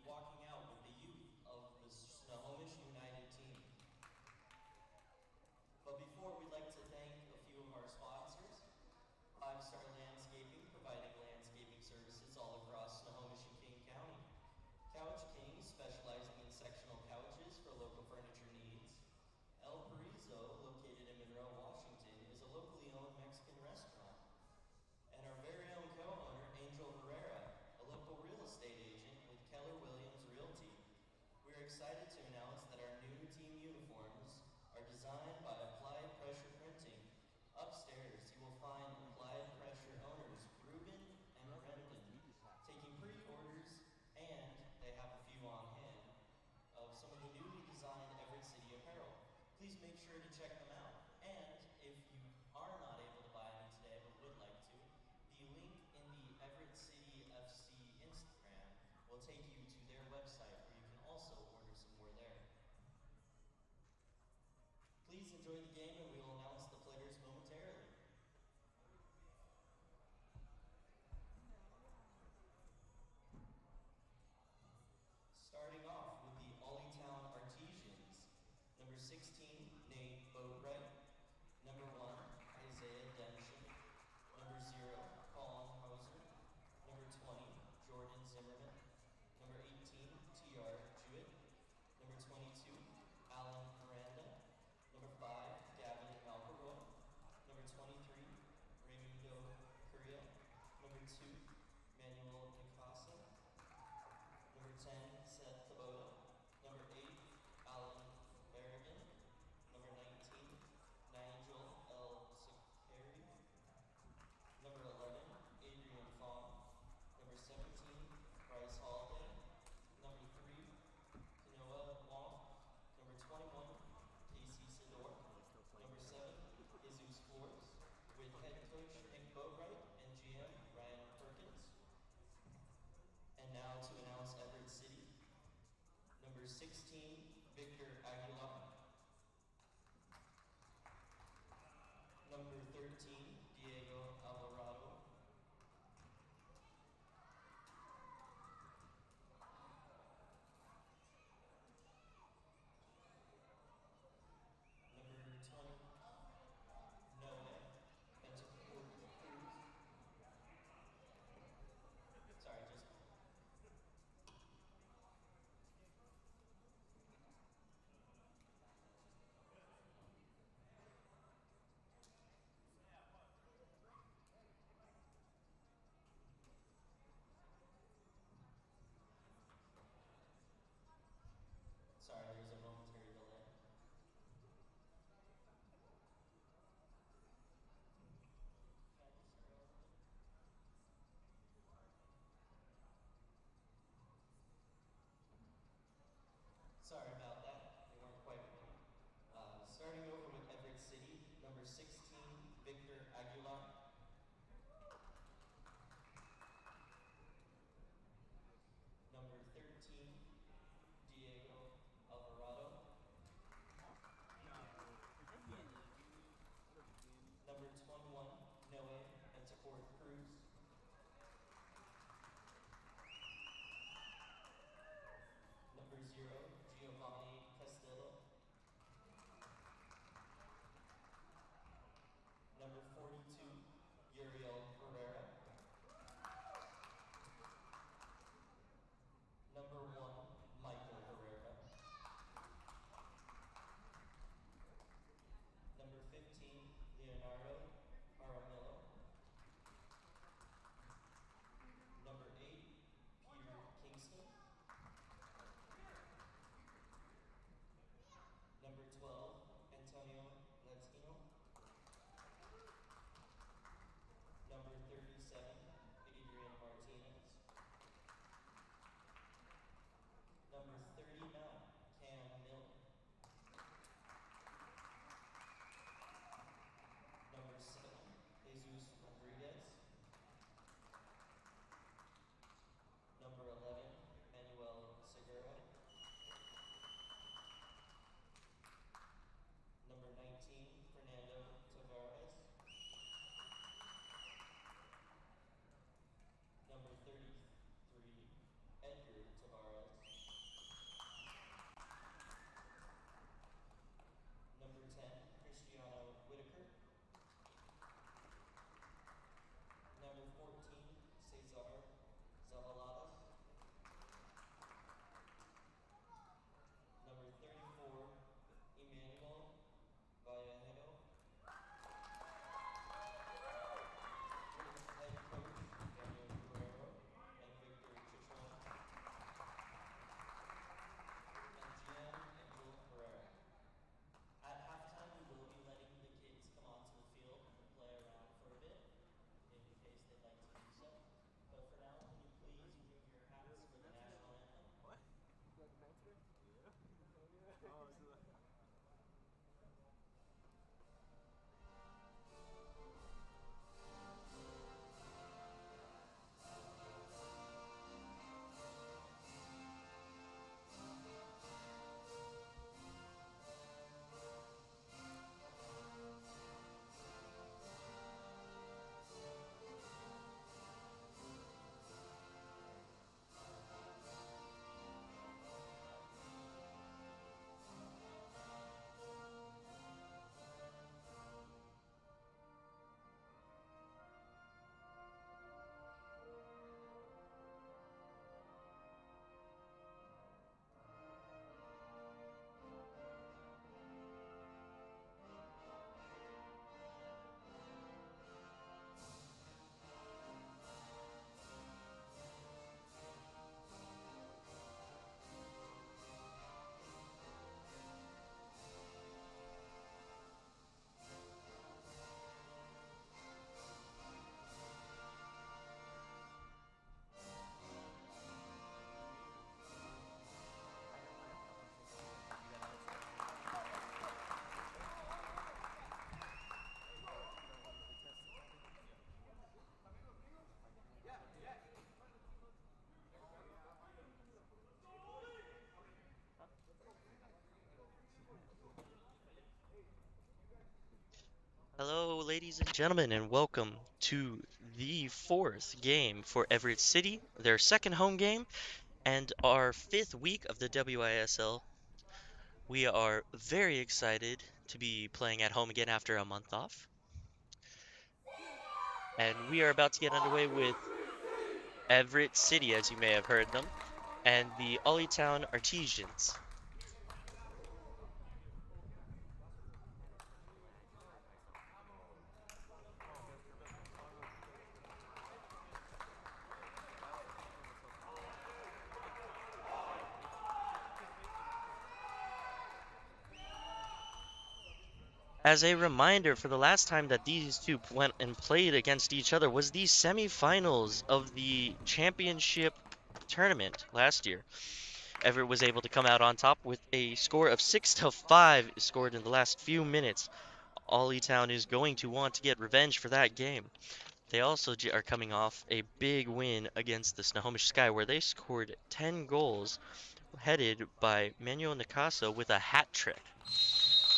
walking out with the youth of the Snohomish United team. But before, we'd like to thank a few of our sponsors. 5-Star Landscaping, providing landscaping services all across Snohomish and King County. Couch King, specializing in sectional couches for local furniture needs. El Parizo, located in Monroe, Washington, is a locally owned Mexican restaurant. And our very own co-owner, Angel Herrera, a local real estate agent with Keller Williams Realty. We're excited to announce that our new team uniforms are designed by Applied Pressure Printing. Upstairs, you will find Applied Pressure owners Ruben and Brendan taking pre-orders, and they have a few on hand of some of the newly designed Everett City apparel. Please make sure to check them out. And if you are not able to buy any today but would like to, the link in the Everett City FC Instagram will take you to their website where you can also order some more there. Please enjoy the game, and we will announce the players momentarily. Starting off with the Ollitown Artesians, number 16, Nate Boatwright, number 1, Isaiah Denshin, number 0, Colin Hauser, number 20, Jordan Zimmerman, number 18, T.R. Jewett, number 22, Alan Miranda, number 5, Gavin Malcaroy, number 23, Raimundo Correa, number 2, Manuel Nicasa, number 10, Seth Taboda, number 8, Alan Berrigan, number 19, Nigel L. Sakari, number 11, Adrian Fong, number 17, Bryce Holiday, number 3, Kanoa Wong, number 21, Casey Sidor, number 7, Jesus Flores, with head coach Nick Boatwright and GM Ryan Perkins. And now to announce Everett City, number 16, Victor Aguilar, number 13, Diego Alvarado, number 20, Noah Bentancur Cruz. Sorry, just sorry, there's a momentary delay. Sorry about that, they weren't quite ready. Starting over with Everett City, number 16, Victor Aguilar. Number 13, Diego Alvarado. Number 21, Noah Bentancur Cruz. Number 0, Giovanni Castillo. ladies and gentlemen, and welcome to the fourth game for Everett City, their second home game, and our fifth week of the WISL. We are very excited to be playing at home again after a month off, and we are about to get underway with Everett City, as you may have heard them, and the Town Artesians. As a reminder, for the last time that these two went and played against each other was the semifinals of the championship tournament last year. Everett was able to come out on top with a score of 6-5 scored in the last few minutes. Town is going to want to get revenge for that game. They also are coming off a big win against the Snohomish Sky where they scored 10 goals, headed by Manuel Nicaso with a hat trick.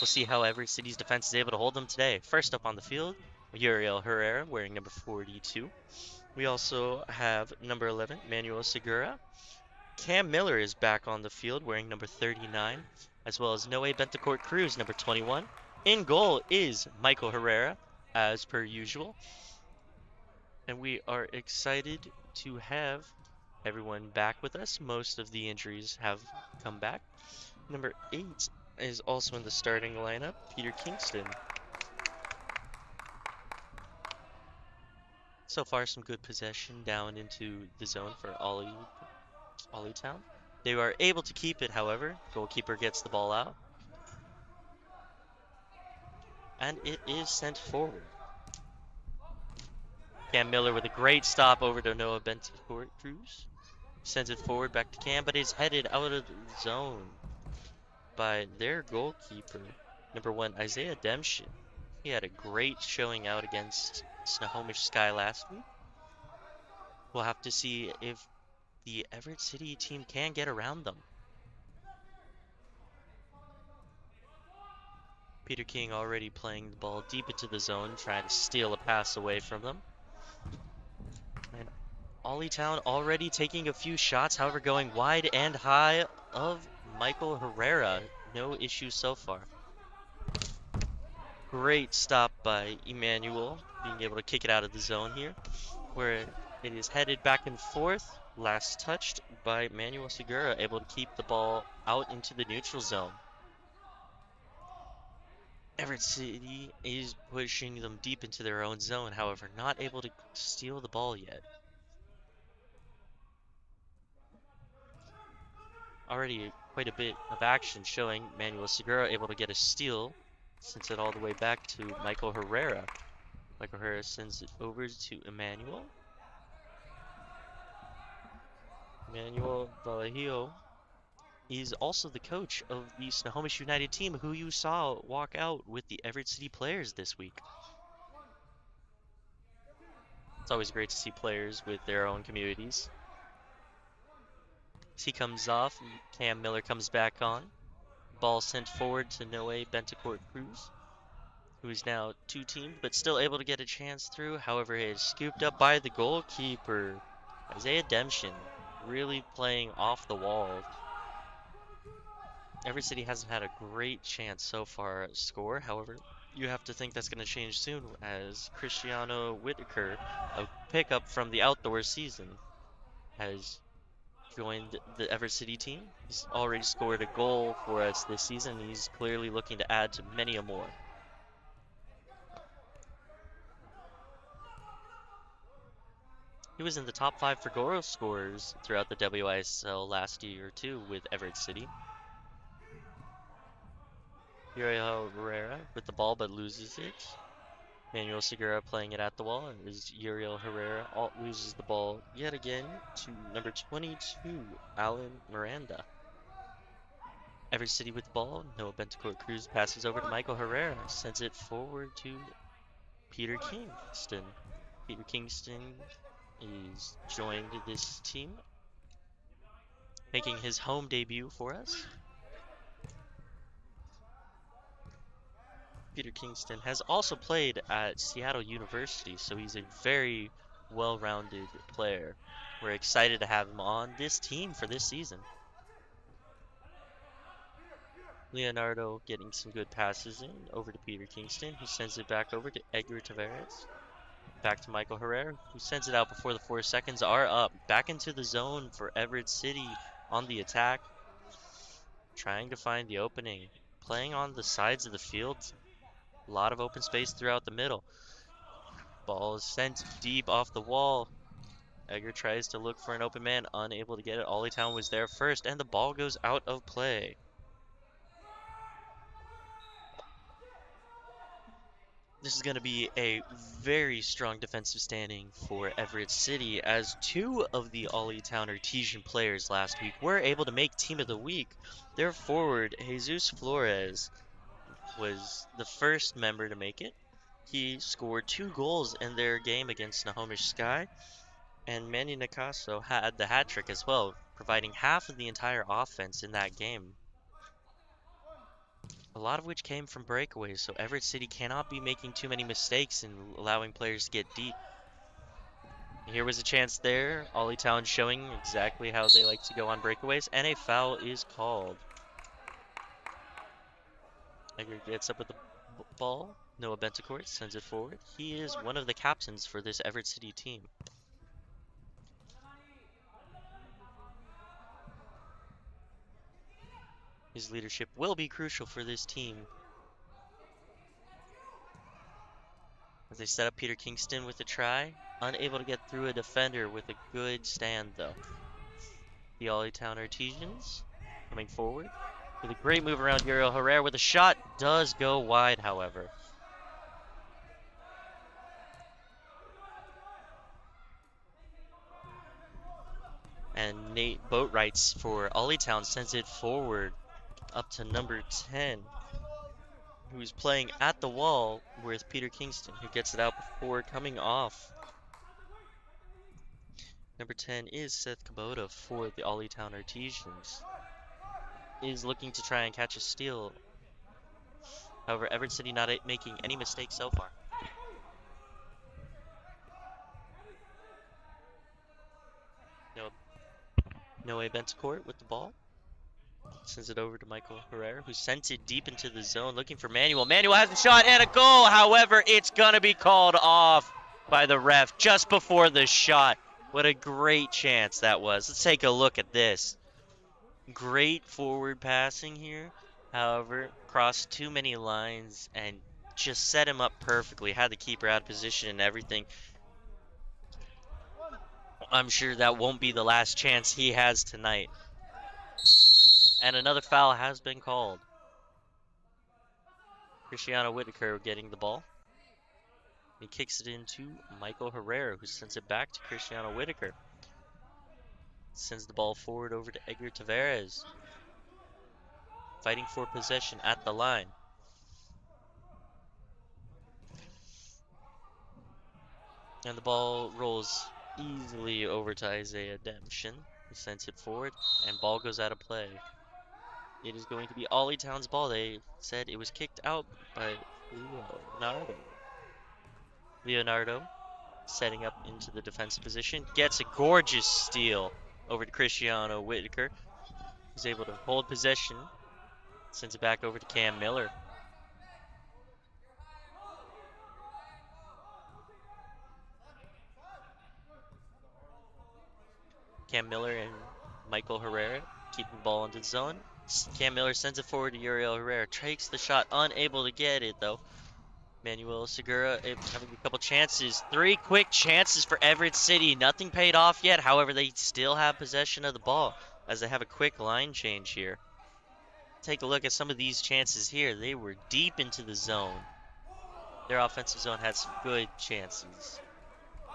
We'll see how Everett City's defense is able to hold them today. First up on the field, Uriel Herrera wearing number 42. We also have number 11, Manuel Segura. Cam Miller is back on the field wearing number 39, as well as Noe Bentacourt Cruz, number 21. In goal is Michael Herrera, as per usual. And we are excited to have everyone back with us. Most of the injuries have come back. Number 8 is also in the starting lineup, Peter Kingston. So far, some good possession down into the zone for Town. They are able to keep it, however. Goalkeeper gets the ball out. And it is sent forward. Cam Miller with a great stop over to Noah Bentacourt Cruz. Sends it forward back to Cam, but is headed out of the zone by their goalkeeper, number 1, Isaiah Demshin. He had a great showing out against Snohomish Sky last week. We'll have to see if the Everett City team can get around them. Peter King already playing the ball deep into the zone, trying to steal a pass away from them. And Town already taking a few shots, however going wide and high of Michael Herrera. No issues so far. Great stop by Emmanuel, being able to kick it out of the zone here, where it is headed back and forth. Last touched by Manuel Segura, able to keep the ball out into the neutral zone. Everett City is pushing them deep into their own zone, however, not able to steal the ball yet. Already quite a bit of action showing Manuel Segura able to get a steal, sends it all the way back to Michael Herrera. Michael Herrera sends it over to Emmanuel. Emmanuel Vallejo is also the coach of the Snohomish United team who you saw walk out with the Everett City players this week. It's always great to see players with their own communities. As he comes off, Cam Miller comes back on. Ball sent forward to Noe Bentacourt Cruz, who is now two-teamed, but still able to get a chance through. However, it is scooped up by the goalkeeper, Isaiah Demshin, really playing off the wall. Everett City hasn't had a great chance so far to score. However, you have to think that's going to change soon as Cristiano Whitaker, a pickup from the outdoor season, has joined the Everett City team. He's already scored a goal for us this season. He's clearly looking to add to many a more. He was in the top 5 for goal scorers throughout the WISL last year too with Everett City. Uriel Herrera with the ball but loses it. Manuel Segura playing it at the wall as Uriel Herrera loses the ball yet again to number 22, Alan Miranda. Everett City with the ball. Noah Bentacourt Cruz passes over to Michael Herrera, sends it forward to Peter Kingston. Peter Kingston is joined this team, making his home debut for us. Peter Kingston has also played at Seattle University, so he's a very well-rounded player. We're excited to have him on this team for this season. Leonardo getting some good passes in over to Peter Kingston, who sends it back over to Edgar Tavares. Back to Michael Herrera, who sends it out before the 4 seconds are up. Back into the zone for Everett City on the attack. Trying to find the opening. Playing on the sides of the field. A lot of open space throughout the middle. Ball is sent deep off the wall. Edgar tries to look for an open man, unable to get it. Ollie was there first, and the ball goes out of play. This is going to be a very strong defensive standing for Everett City, as 2 of the Ollie-Town Artesian players last week were able to make Team of the Week. Their forward, Jesus Flores, was the first member to make it. He scored 2 goals in their game against Snohomish Sky, and Manny Nicaso had the hat trick as well, providing half of the entire offense in that game. A lot of which came from breakaways, so Everett City cannot be making too many mistakes and allowing players to get deep. Here was a chance there. Ollie Town showing exactly how they like to go on breakaways, and a foul is called. Edgar gets up with the ball. Noah Bentacourt sends it forward. He is one of the captains for this Everett City team. His leadership will be crucial for this team. As they set up Peter Kingston with a try. Unable to get through a defender with a good stand, though. The Ollie Town Artesians coming forward with a great move around Uriel Herrera with a shot. Does go wide, however. And Nate Boatwrights for Ollie Town sends it forward up to number 10, who's playing at the wall with Peter Kingston, who gets it out before coming off. Number 10 is Seth Kubota for the Ollie Town Artesians. Is looking to try and catch a steal. However, Everett City not making any mistakes so far. Noah Bentacourt with the ball. Sends it over to Michael Herrera, who sent it deep into the zone, looking for Manuel. Manuel has a shot and a goal. However, it's going to be called off by the ref just before the shot. What a great chance that was. Let's take a look at this. Great forward passing here. However, crossed too many lines and just set him up perfectly. Had the keeper out of position and everything. I'm sure that won't be the last chance he has tonight. And another foul has been called. Cristiano Whitaker getting the ball. He kicks it into Michael Herrera, who sends it back to Cristiano Whitaker. Sends the ball forward over to Edgar Tavares. Fighting for possession at the line. And the ball rolls easily over to Isaiah Demption, who sends it forward, and ball goes out of play. It is going to be Ollie Town's ball. They said it was kicked out by Leonardo. Leonardo setting up into the defensive position. Gets a gorgeous steal over to Cristiano Whitaker. He's able to hold possession. Sends it back over to Cam Miller. Cam Miller and Michael Herrera keeping the ball into the zone. Cam Miller sends it forward to Uriel Herrera. Takes the shot, unable to get it though. Manuel Segura having a couple chances. 3 quick chances for Everett City. Nothing paid off yet. However, they still have possession of the ball as they have a quick line change here. Take a look at some of these chances here. They were deep into the zone. Their offensive zone had some good chances.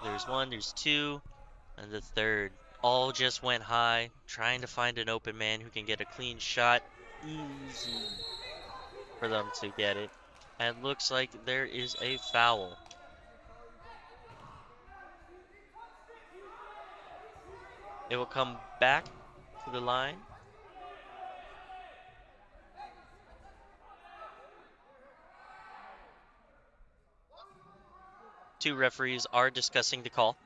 There's 1, there's 2, and the third. All just went high, trying to find an open man who can get a clean shot. Easy for them to get it. And looks like there is a foul. It will come back to the line. Two referees are discussing the call.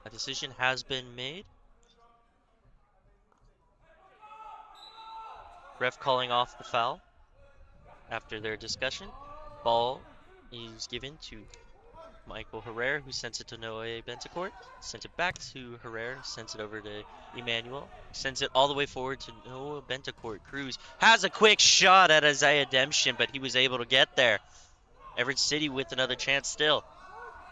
A decision has been made. Ref calling off the foul after their discussion. Ball is given to Michael Herrera, who sends it to Noe Bentacourt. Sent it back to Herrera, sends it over to Emmanuel. Sends it all the way forward to Noah Bentacourt. Cruz has a quick shot at Isaiah Demption, but he was able to get there. Everett City with another chance still.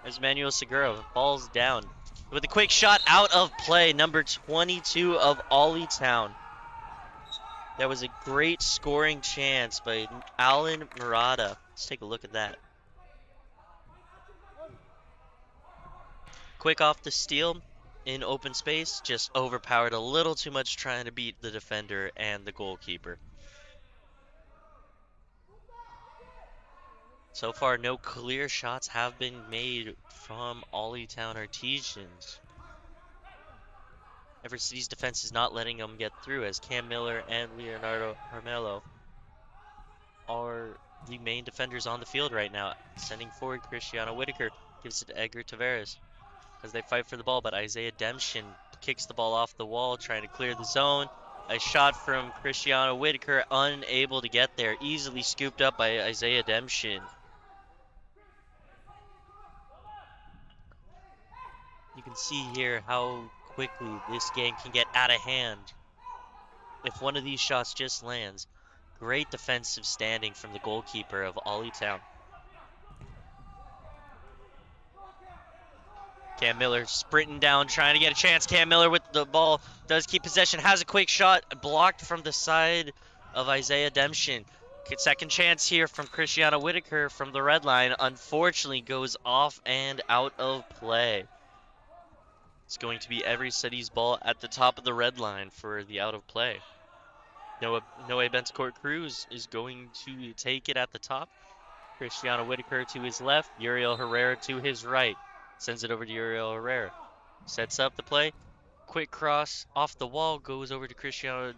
There's Manuel Segura, ball's down. With a quick shot out of play, number 22 of Ollie Town. That was a great scoring chance by Alan Murata. Let's take a look at that. Quick off the steal in open space, just overpowered a little too much trying to beat the defender and the goalkeeper. So far, no clear shots have been made from Ollie Town Artesians. Everett City's defense is not letting them get through as Cam Miller and Leonardo Armelo are the main defenders on the field right now. Sending forward Cristiano Whitaker, gives it to Edgar Tavares as they fight for the ball, but Isaiah Demption kicks the ball off the wall, trying to clear the zone. A shot from Cristiano Whitaker, unable to get there, easily scooped up by Isaiah Demption. You can see here how quickly this game can get out of hand if one of these shots just lands. Great defensive standing from the goalkeeper of Ollie Town. Cam Miller sprinting down, trying to get a chance. Cam Miller with the ball, does keep possession, has a quick shot, blocked from the side of Isaiah Demption. Second chance here from Cristiano Whitaker from the red line, unfortunately goes off and out of play. It's going to be Everett City's ball at the top of the red line for the out of play. Noah Bentacourt Cruz is going to take it at the top. Cristiano Whitaker to his left, Uriel Herrera to his right. Sends it over to Uriel Herrera. Sets up the play. Quick cross off the wall, goes over to Cristiano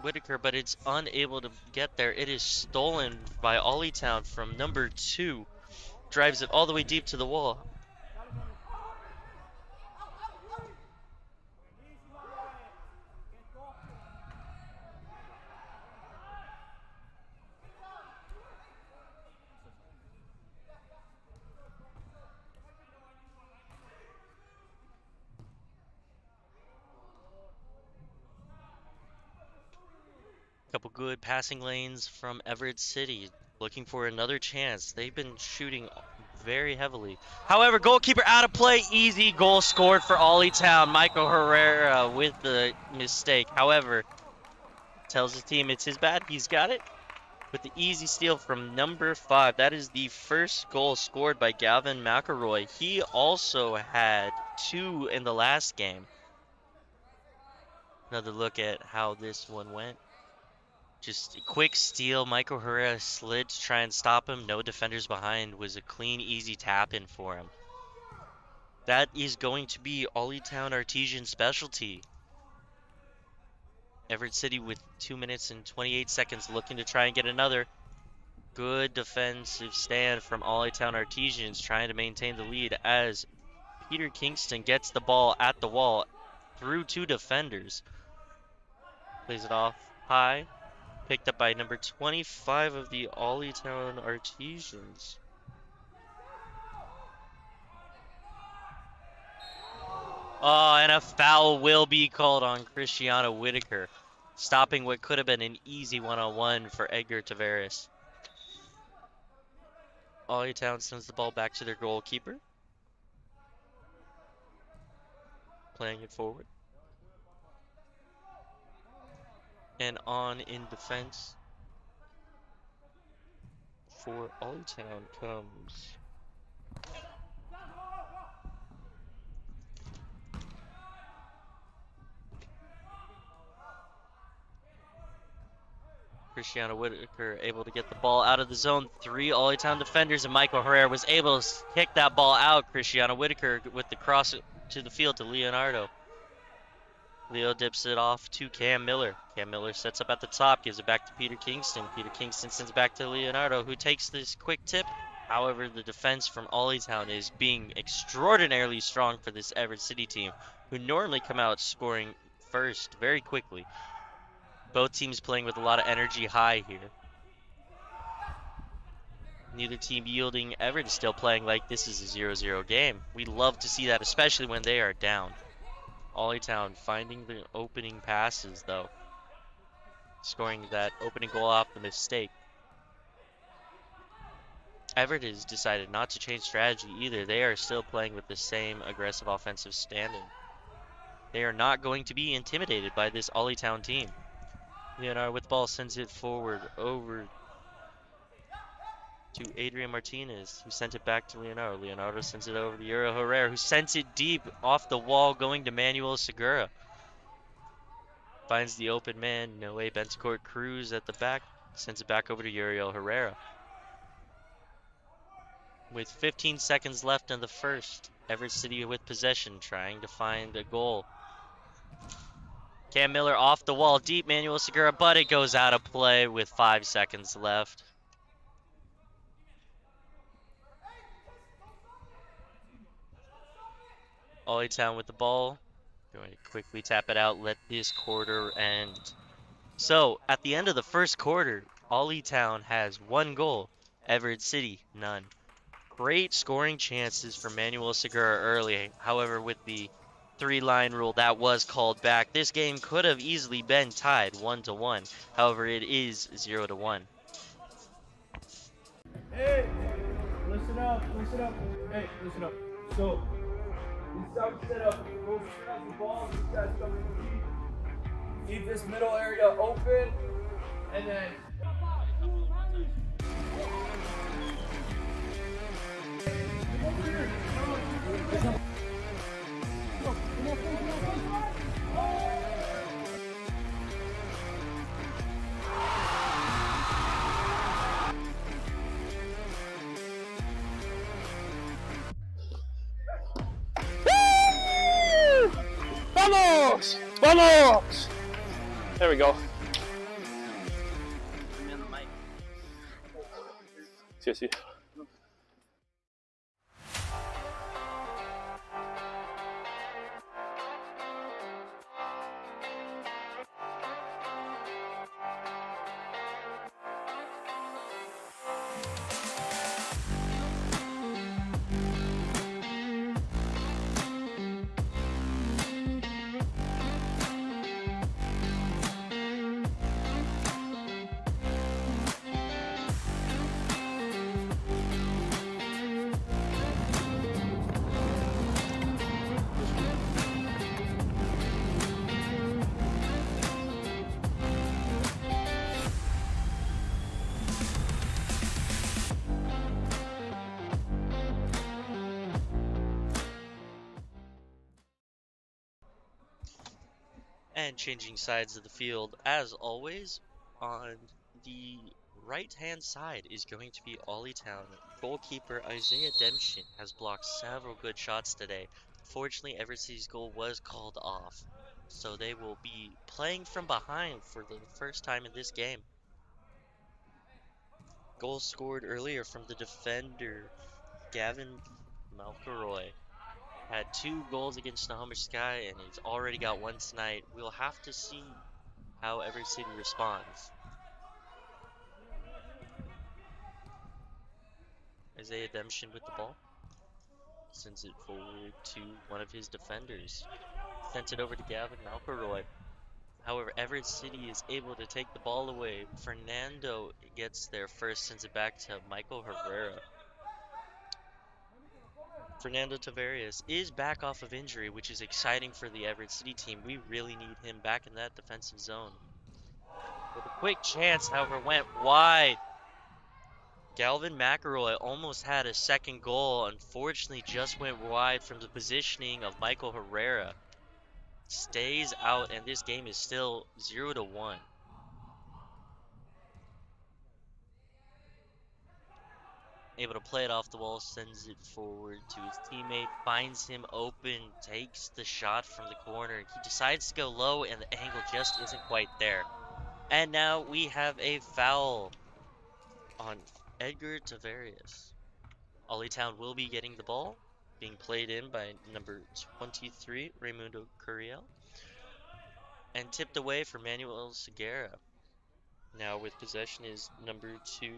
Whitaker, but it's unable to get there. It is stolen by Ollie Town from number 2. Drives it all the way deep to the wall. Couple good passing lanes from Everett City, looking for another chance. They've been shooting very heavily. However, goalkeeper out of play. Easy goal scored for Ollie Town. Michael Herrera with the mistake. However, tells his team it's his bad. He's got it with the easy steal from number 5. That is the first goal scored by Gavin McElroy. He also had 2 in the last game. Another look at how this one went. Just a quick steal. Michael Herrera slid to try and stop him. No defenders behind. Was a clean, easy tap in for him. That is going to be Ollie Town Artesian specialty. Everett City with 2 minutes and 28 seconds looking to try and get another. Good defensive stand from Ollie Town Artesians trying to maintain the lead as Peter Kingston gets the ball at the wall through 2 defenders. Plays it off high. Picked up by number 25 of the Ollie Town Artesians. Oh, and a foul will be called on Cristiano Whitaker, stopping what could have been an easy one-on-one for Edgar Tavares. Ollie Town sends the ball back to their goalkeeper. Playing it forward. And on in defense for Ollie Town comes Cristiano Whitaker able to get the ball out of the zone. 3 Ollie Town defenders, and Michael Herrera was able to kick that ball out. Cristiano Whitaker with the cross to the field to Leonardo. Leo dips it off to Cam Miller. Cam Miller sets up at the top, gives it back to Peter Kingston. Peter Kingston sends it back to Leonardo, who takes this quick tip. However, the defense from Ollitown is being extraordinarily strong for this Everett City team, who normally come out scoring first very quickly. Both teams playing with a lot of energy high here. Neither team yielding. Everett is still playing like this is a 0-0 game. We love to see that, especially when they are down. Ollitown finding the opening passes, though. Scoring that opening goal off the mistake. Everett has decided not to change strategy either. They are still playing with the same aggressive offensive standing. They are not going to be intimidated by this Ollitown team. Leonardo with the ball sends it forward over to Adrian Martinez, who sent it back to Leonardo. Leonardo sends it over to Uriel Herrera, who sends it deep off the wall, going to Manuel Segura. Finds the open man, Noe Bentecourt Cruz at the back, sends it back over to Uriel Herrera. With 15 seconds left in the first, Everett City with possession, trying to find a goal. Cam Miller off the wall, deep, Manuel Segura, but it goes out of play with 5 seconds left. Ollitown with the ball. Going to quickly tap it out, let this quarter end. So, at the end of the first quarter, Ollitown has 1 goal, Everett City, none. Great scoring chances for Manuel Segura early. However, with the 3-line rule, that was called back. This game could have easily been tied 1-1. However, it is 0-1. Hey, listen up. Hey, listen up. So, this is how we set up. Go straight out the ball. These guys come in deep. Keep this middle area open. And then. Vamos! Vamos! There we go. Sí, sí. And changing sides of the field, as always, on the right-hand side is going to be Ollitown. Goalkeeper Isaiah Demption has blocked several good shots today. Fortunately, Everett City's goal was called off, so they will be playing from behind for the first time in this game. Goal scored earlier from the defender, Gavin Malcaroy. Had 2 goals against Snohomish Sky, and he's already got 1 tonight. We'll have to see how Everett City responds. Isaiah Demption with the ball. Sends it forward to one of his defenders. Sent it over to Gavin Malcaroy. However, Everett City is able to take the ball away. Fernando gets there first, sends it back to Michael Herrera. Fernando Tavares is back off of injury, which is exciting for the Everett City team. We really need him back in that defensive zone. With a quick chance, however, went wide. Galvin McElroy almost had a second goal. Unfortunately, just went wide from the positioning of Michael Herrera. Stays out, and this game is still 0-1. able to play it off the wall, sends it forward to his teammate, finds him open, takes the shot from the corner. He decides to go low, and the angle just isn't quite there. And now we have a foul on Edgar Tavarius. Ollie will be getting the ball, being played in by number 23, Raimundo Curiel, and tipped away for Manuel Segura. Now with possession is number 2,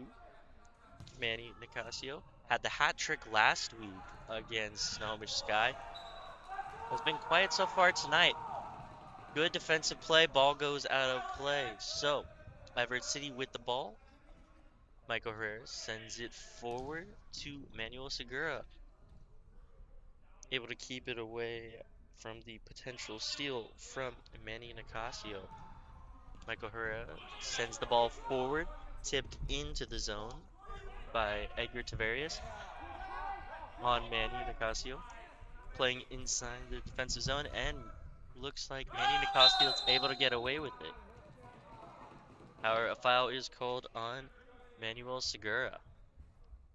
Manny Nicasio. Had the hat trick last week against Snohomish Sky. Has been quiet so far tonight. Good defensive play. Ball goes out of play. So, Everett City with the ball. Michael Herrera sends it forward to Manuel Segura. Able to keep it away from the potential steal from Manny Nicasio. Michael Herrera sends the ball forward, tipped into the zone by Edgar Tavarius on Manny Nicasio. Playing inside the defensive zone, and looks like Manny Nicasio is able to get away with it. However, a foul is called on Manuel Segura.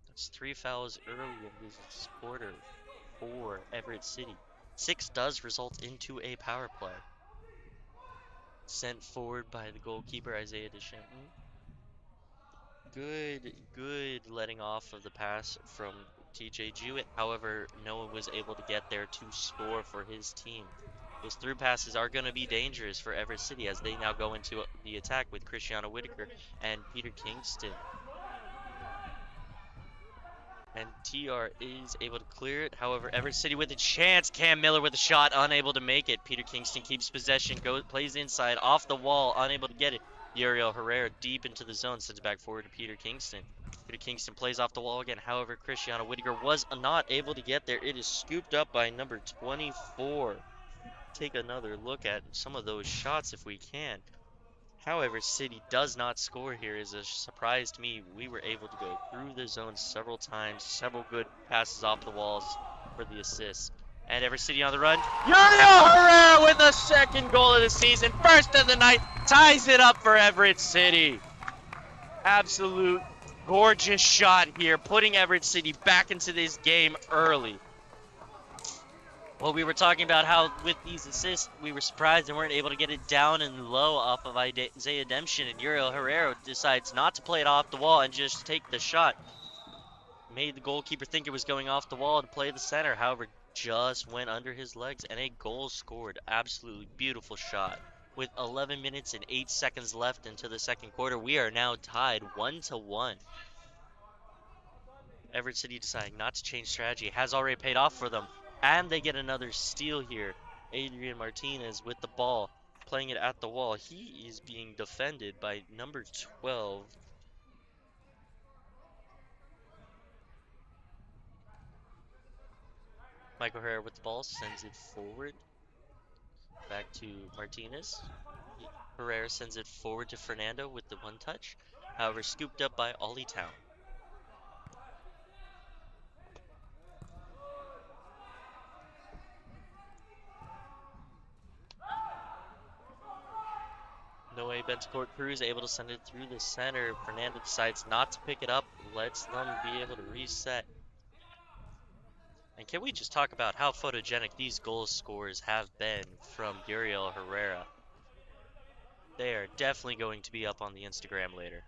That's 3 fouls early in this quarter for Everett City. 6 does result into a power play. Sent forward by the goalkeeper, Isaiah Deschamps. Good letting off of the pass from TJ Jewett. However, no one was able to get there to score for his team. Those through passes are going to be dangerous for Everett City as they now go into the attack with Cristiano Whitaker and Peter Kingston. And TR is able to clear it. However, Everett City with a chance. Cam Miller with a shot, unable to make it. Peter Kingston keeps possession, plays inside, off the wall, unable to get it. Uriel Herrera deep into the zone, sends it back forward to Peter Kingston. Peter Kingston plays off the wall again. However, Cristiano Whitaker was not able to get there. It is scooped up by number 24. Take another look at some of those shots if we can. However, City does not score here is a surprise to me. We were able to go through the zone several times, several good passes off the walls for the assist. And Everett City on the run. Uriel Herrera with the second goal of the season, first of the night, ties it up for Everett City. Absolute gorgeous shot here, putting Everett City back into this game early. Well, we were talking about how with these assists, we were surprised and weren't able to get it down and low off of Isaiah Demption, and Uriel Herrera decides not to play it off the wall and just take the shot. Made the goalkeeper think it was going off the wall to play the center, however, just went under his legs, and a goal scored. Absolutely beautiful shot. With 11 minutes and 8 seconds left into the second quarter, we are now tied 1-1. Everett City deciding not to change strategy has already paid off for them. And they get another steal here. Adrian Martinez with the ball, playing it at the wall. He is being defended by number 12. Michael Herrera with the ball, sends it forward. Back to Martinez. Herrera sends it forward to Fernando with the one touch. However, scooped up by Ollie Town. Noe Bentecourt Cruz able to send it through the center. Fernando decides not to pick it up, lets them be able to reset. And can we just talk about how photogenic these goal scores have been from Uriel Herrera? They are definitely going to be up on the Instagram later.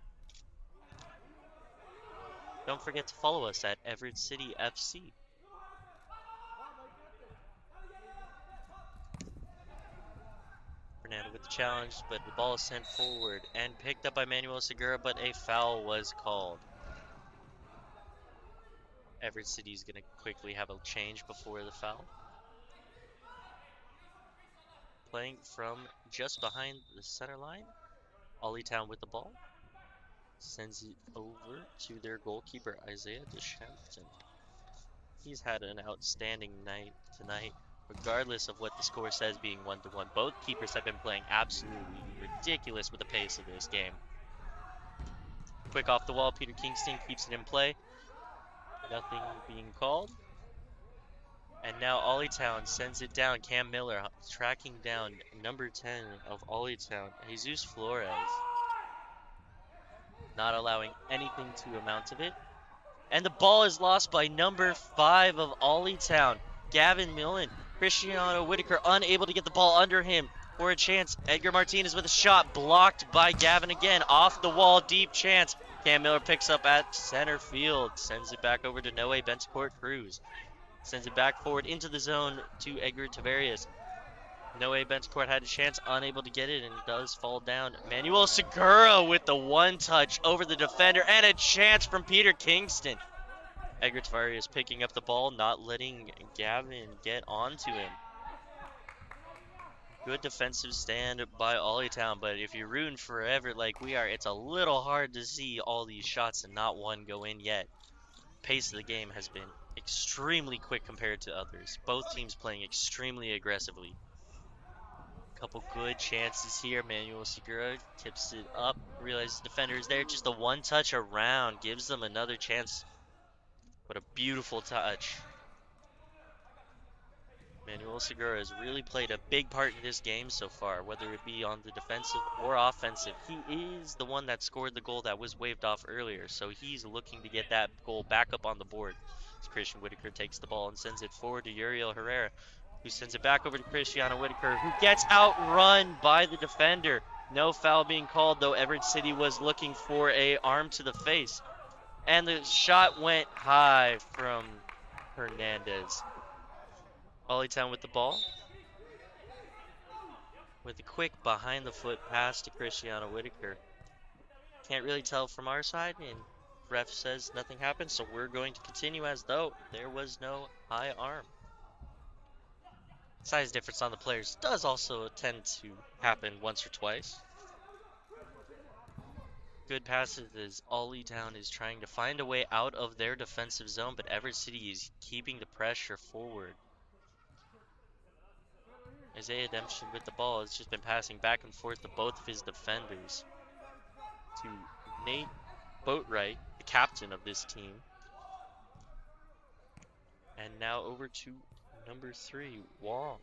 Don't forget to follow us at Everett City FC. Fernando with the challenge, but the ball is sent forward and picked up by Manuel Segura, but a foul was called. Everett City is going to quickly have a change before the foul. Playing from just behind the center line. Ollie Town with the ball. Sends it over to their goalkeeper, Isaiah Deschamps. He's had an outstanding night tonight, regardless of what the score says being 1-1. Both keepers have been playing absolutely ridiculous with the pace of this game. Quick off the wall, Peter Kingston keeps it in play. Nothing being called. And now Ollie Town sends it down. Cam Miller tracking down number 10 of Ollie Town, Jesus Flores. Not allowing anything to amount of it. And the ball is lost by number 5 of Ollie-Town, Gavin Millen. Cristiano Whitaker unable to get the ball under him for a chance. Edgar Martinez with a shot blocked by Gavin again. Off the wall, deep chance. Cam Miller picks up at center field. Sends it back over to Noe Bentecourt Cruz. Sends it back forward into the zone to Edgar Tavarius. Noe Bentecourt had a chance, unable to get it, and does fall down. Manuel Segura with the one touch over the defender, and a chance from Peter Kingston. Edgar Tavarius picking up the ball, not letting Gavin get onto him. Good defensive stand by Ollie-Town, but if you're rooting for Everett like we are, it's a little hard to see all these shots and not one go in yet. Pace of the game has been extremely quick compared to others. Both teams playing extremely aggressively. Couple good chances here. Manuel Segura tips it up, realizes the defender is there. Just a one touch around gives them another chance. What a beautiful touch. Manuel Segura has really played a big part in this game so far, whether it be on the defensive or offensive. He is the one that scored the goal that was waved off earlier, so he's looking to get that goal back up on the board. As Christian Whitaker takes the ball and sends it forward to Uriel Herrera, who sends it back over to Cristiano Whitaker, who gets outrun by the defender. No foul being called, though Everett City was looking for a arm to the face. And the shot went high from Hernandez. Ollie-Town with the ball. With a quick behind the foot pass to Cristiano Whitaker. Can't really tell from our side, and ref says nothing happened, so we're going to continue as though there was no high arm. Size difference on the players does also tend to happen once or twice. Good passes as Ollie-Town is trying to find a way out of their defensive zone, but Everett City is keeping the pressure forward. Isaiah Dempsey with the ball has just been passing back and forth to both of his defenders. To Nate Boatwright, the captain of this team. And now over to number 3, Wong.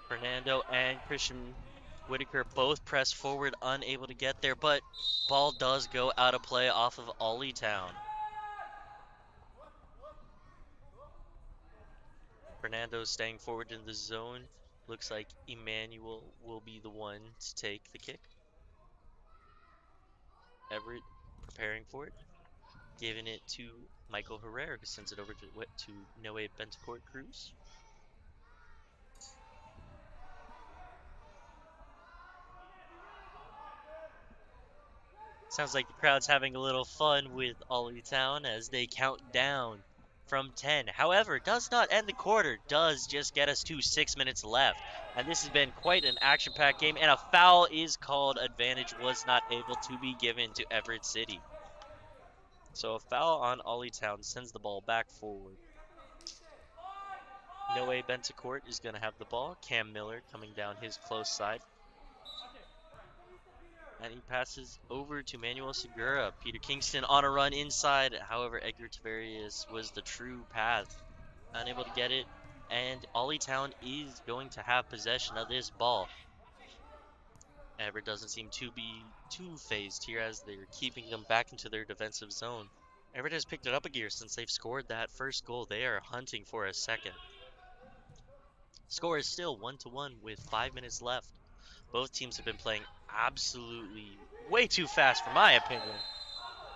Fernando and Christian Whitaker both press forward, unable to get there, but ball does go out of play off of Ollie-Town. Fernando staying forward in the zone. Looks like Emmanuel will be the one to take the kick. Everett preparing for it. Giving it to Michael Herrera, who sends it over to Noe Bentecourt Cruz. Sounds like the crowd's having a little fun with Ollie-Town as they count down from 10. However, does not end the quarter, does just get us to 6 minutes left. And this has been quite an action-packed game, and a foul is called. Advantage was not able to be given to Everett City. So a foul on Ollie-Town sends the ball back forward. Noe Bentecourt is going to have the ball. Cam Miller coming down his close side. And he passes over to Manuel Segura. Peter Kingston on a run inside. However, Edgar Tavarius was the true path. Unable to get it. And Ollie-Town is going to have possession of this ball. Everett doesn't seem to be too phased here as they're keeping them back into their defensive zone. Everett has picked it up a gear since they've scored that first goal. They are hunting for a second. Score is still 1-1 with 5 minutes left. Both teams have been playing absolutely way too fast, for my opinion,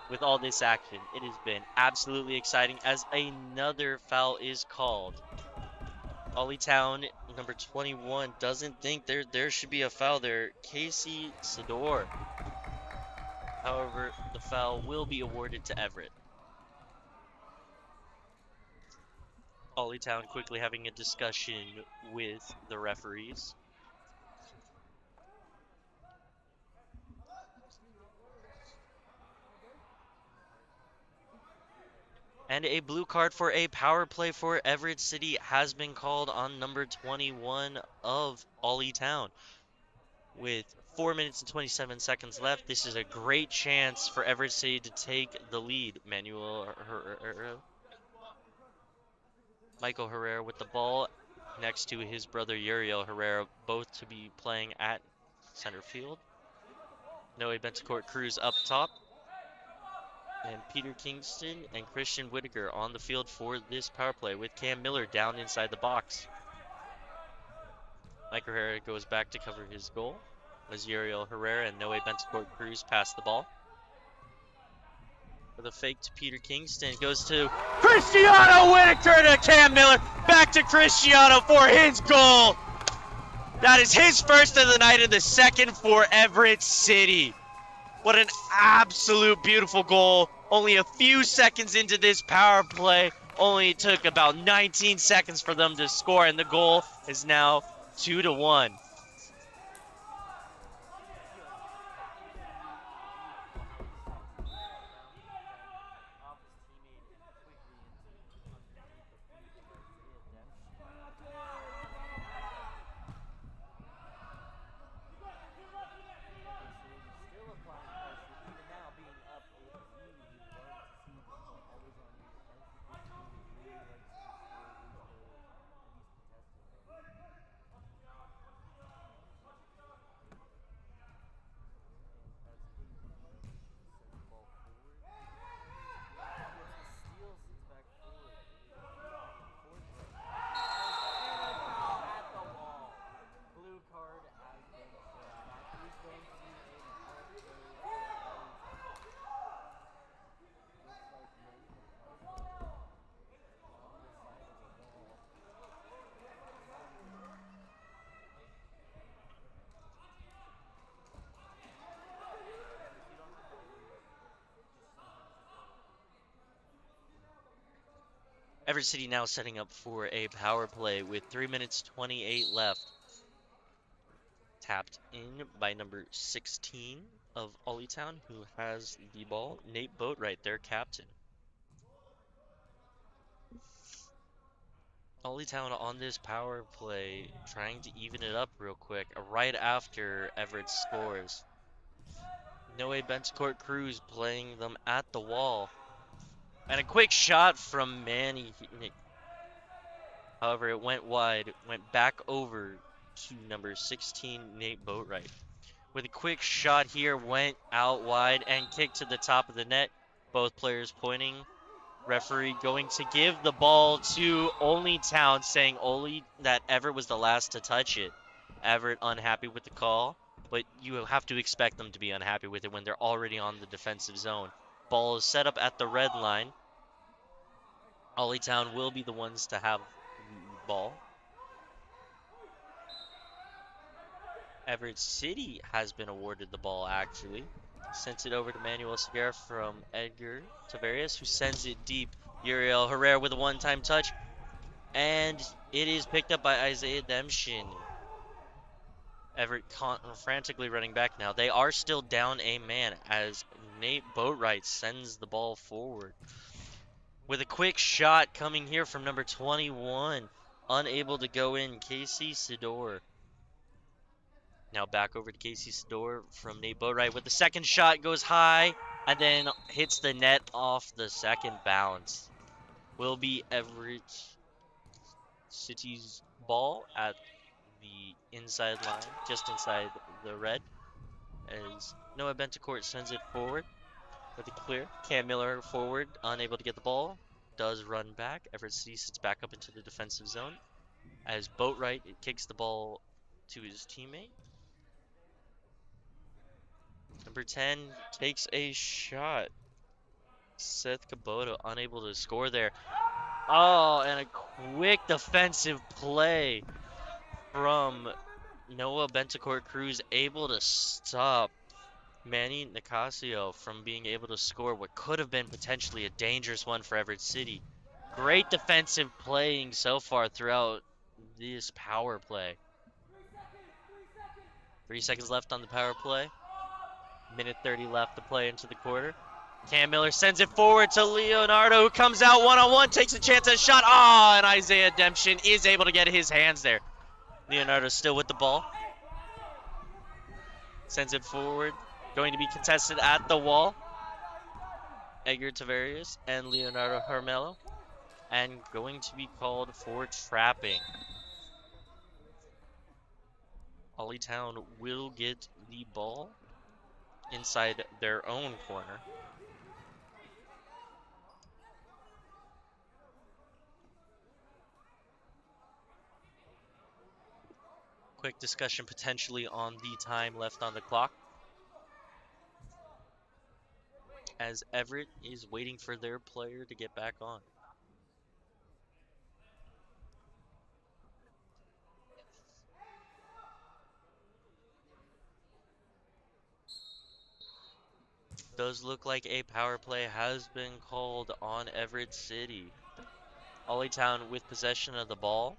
with all this action. It has been absolutely exciting as another foul is called. Ollie-Town, number 21, doesn't think there should be a foul there. Casey Sador. However, the foul will be awarded to Everett. Ollie-Town quickly having a discussion with the referees. And a blue card for a power play for Everett City has been called on number 21 of Ollie-Town. With 4 minutes and 27 seconds left, this is a great chance for Everett City to take the lead. Michael Herrera with the ball next to his brother Uriel Herrera, both to be playing at center field. Noe Bentacourt Cruz up top. And Peter Kingston and Christian Whitaker on the field for this power play with Cam Miller down inside the box. Mike Herrera goes back to cover his goal as Uriel Herrera and Noe Bentacourt Cruz pass the ball. With a fake to Peter Kingston, goes to Cristiano Whitaker to Cam Miller. Back to Cristiano for his goal. That is his first of the night and the second for Everett City. What an absolute beautiful goal. Only a few seconds into this power play. Only took about 19 seconds for them to score, and the goal is now 2-1. Everett City now setting up for a power play with 3 minutes 28 left. Tapped in by number 16 of Ollietown, who has the ball. Nate Boatwright, their captain. Ollietown on this power play, trying to even it up real quick, right after Everett scores. Noe Bentacourt Cruz playing them at the wall. And a quick shot from Manny. However, it went wide, went back over to number 16, Nate Boatwright. With a quick shot here, went out wide and kicked to the top of the net. Both players pointing. Referee going to give the ball to Ollietown, saying that Everett was the last to touch it. Everett unhappy with the call, but you have to expect them to be unhappy with it when they're already on the defensive zone. Ball is set up at the red line. Ollietown will be the ones to have the ball. Everett City has been awarded the ball, actually. Sent it over to Manuel Segura from Edgar Tavares, who sends it deep. Uriel Herrera with a one-time touch. And it is picked up by Isaiah Dempshin. Everett frantically running back now. They are still down a man as Nate Boatwright sends the ball forward. With a quick shot coming here from number 21. Unable to go in, Casey Sidor. Now back over to Casey Sidor from Nate Boatwright with the second shot, goes high and then hits the net off the second bounce. Will be Everett City's ball at the inside line, just inside the red, as Noah Bentacourt sends it forward with a clear. Cam Miller forward, unable to get the ball, does run back. Everett City sits back up into the defensive zone as Boatwright kicks the ball to his teammate. Number 10 takes a shot. Seth Kubota unable to score there. Oh, and a quick defensive play from Noah Bentacourt Cruz, able to stop Manny Nicasio from being able to score what could have been potentially a dangerous one for Everett City. Great defensive playing so far throughout this power play. 3 seconds left on the power play. Minute 30 left to play into the quarter. Cam Miller sends it forward to Leonardo, who comes out one-on-one, takes a chance at a shot. Oh, and Isaiah Dempshin is able to get his hands there. Leonardo still with the ball. Sends it forward. Going to be contested at the wall. Edgar Tavares and Leonardo Hermelo. And going to be called for trapping. Ollietown will get the ball inside their own corner. Quick discussion potentially on the time left on the clock, as Everett is waiting for their player to get back on. Does look like a power play has been called on Everett City. Town with possession of the ball.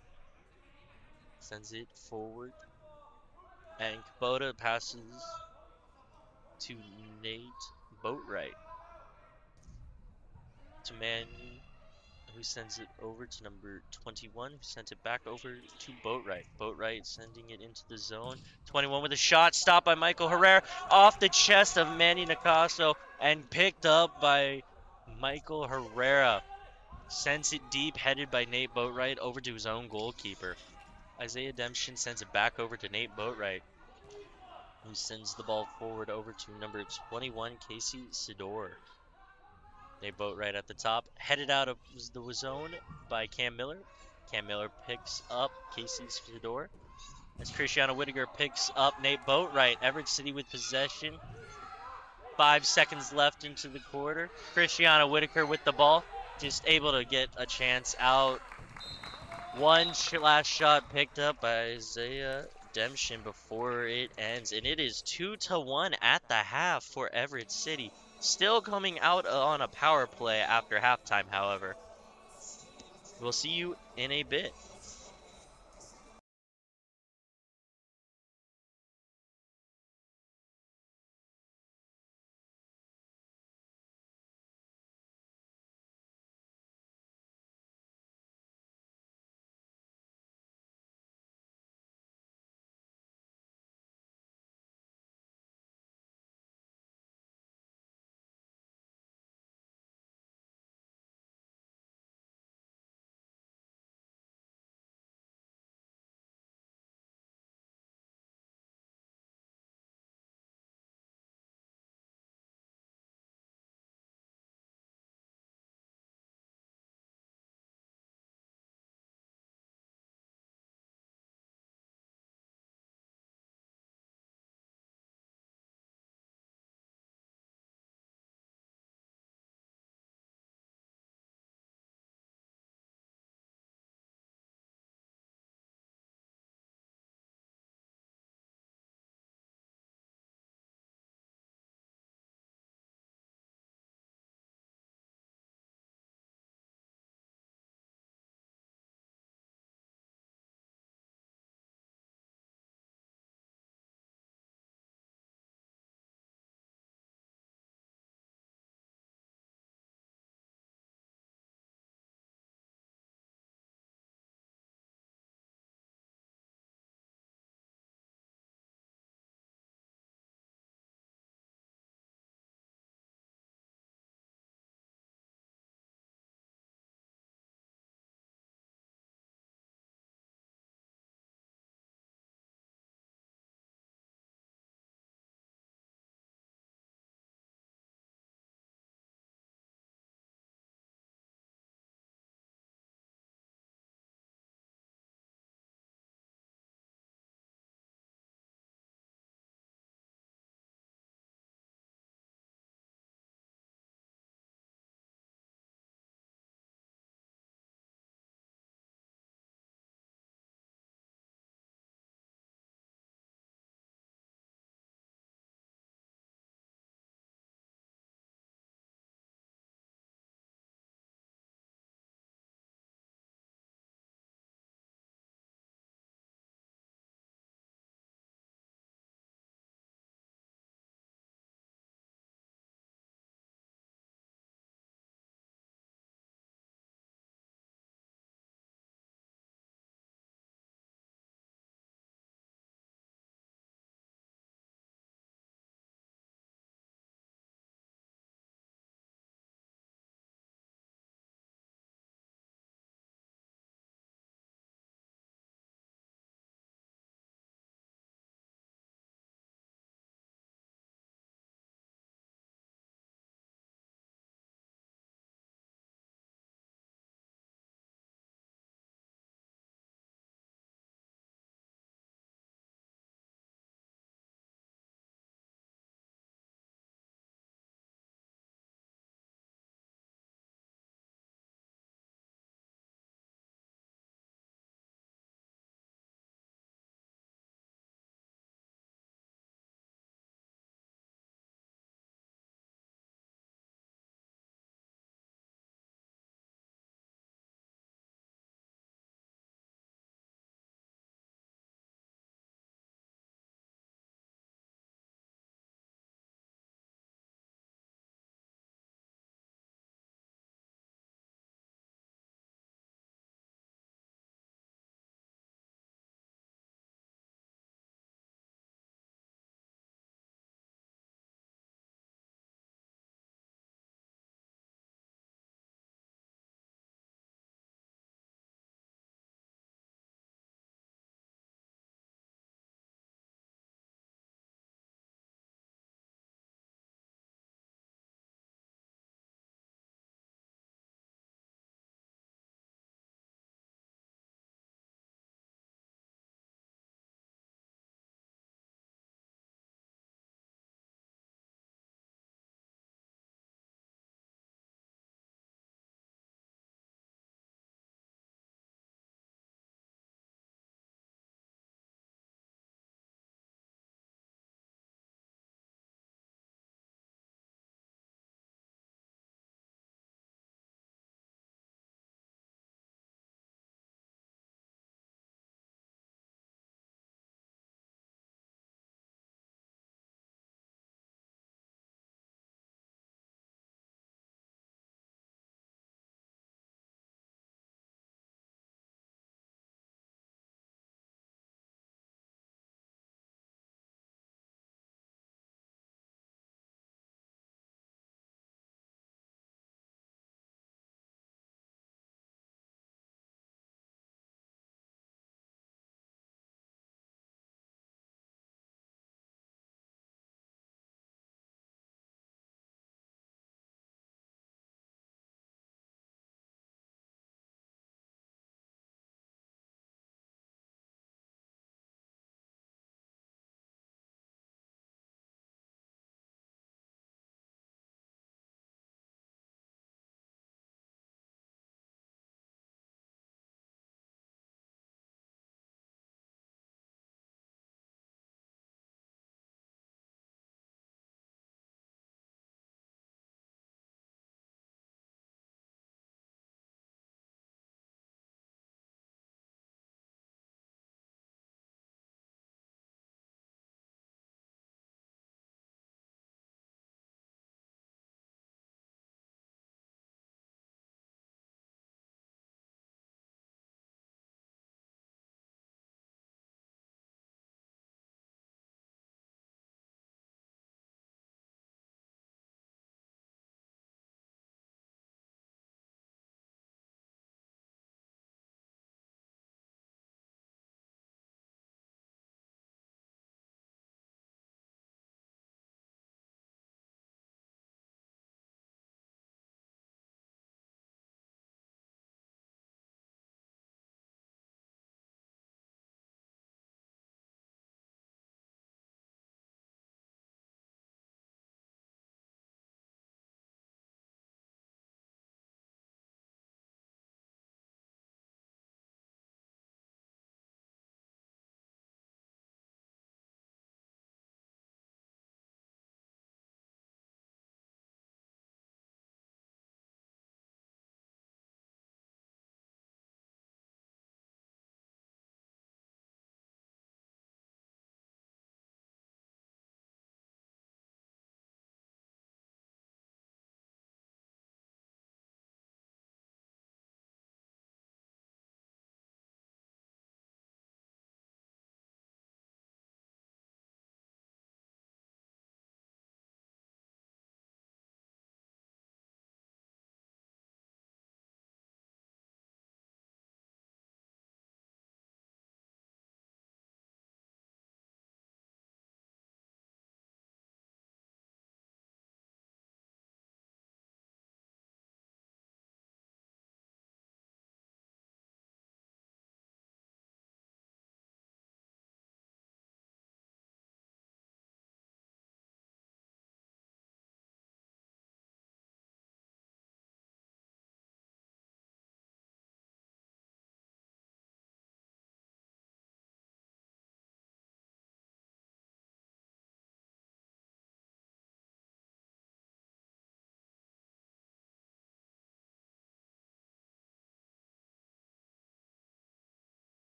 Sends it forward. And Kubota passes to Nate Boatwright. To Manny, who sends it over to number 21, who sent it back over to Boatwright. Boatwright sending it into the zone. 21 with a shot, stopped by Michael Herrera, off the chest of Manny Nicaso, and picked up by Michael Herrera. Sends it deep, headed by Nate Boatwright over to his own goalkeeper. Isaiah Demption sends it back over to Nate Boatwright, who sends the ball forward over to number 21, Casey Sidor. Nate Boatwright at the top, headed out of the zone by Cam Miller. Cam Miller picks up Casey Sidor. As Cristiano Whitaker picks up Nate Boatwright. Everett City with possession. 5 seconds left into the quarter. Cristiano Whitaker with the ball, just able to get a chance out. One last shot picked up by Isaiah Demption before it ends, and it is 2-1 at the half for Everett City. Still coming out on a power play after halftime, however. We'll see you in a bit.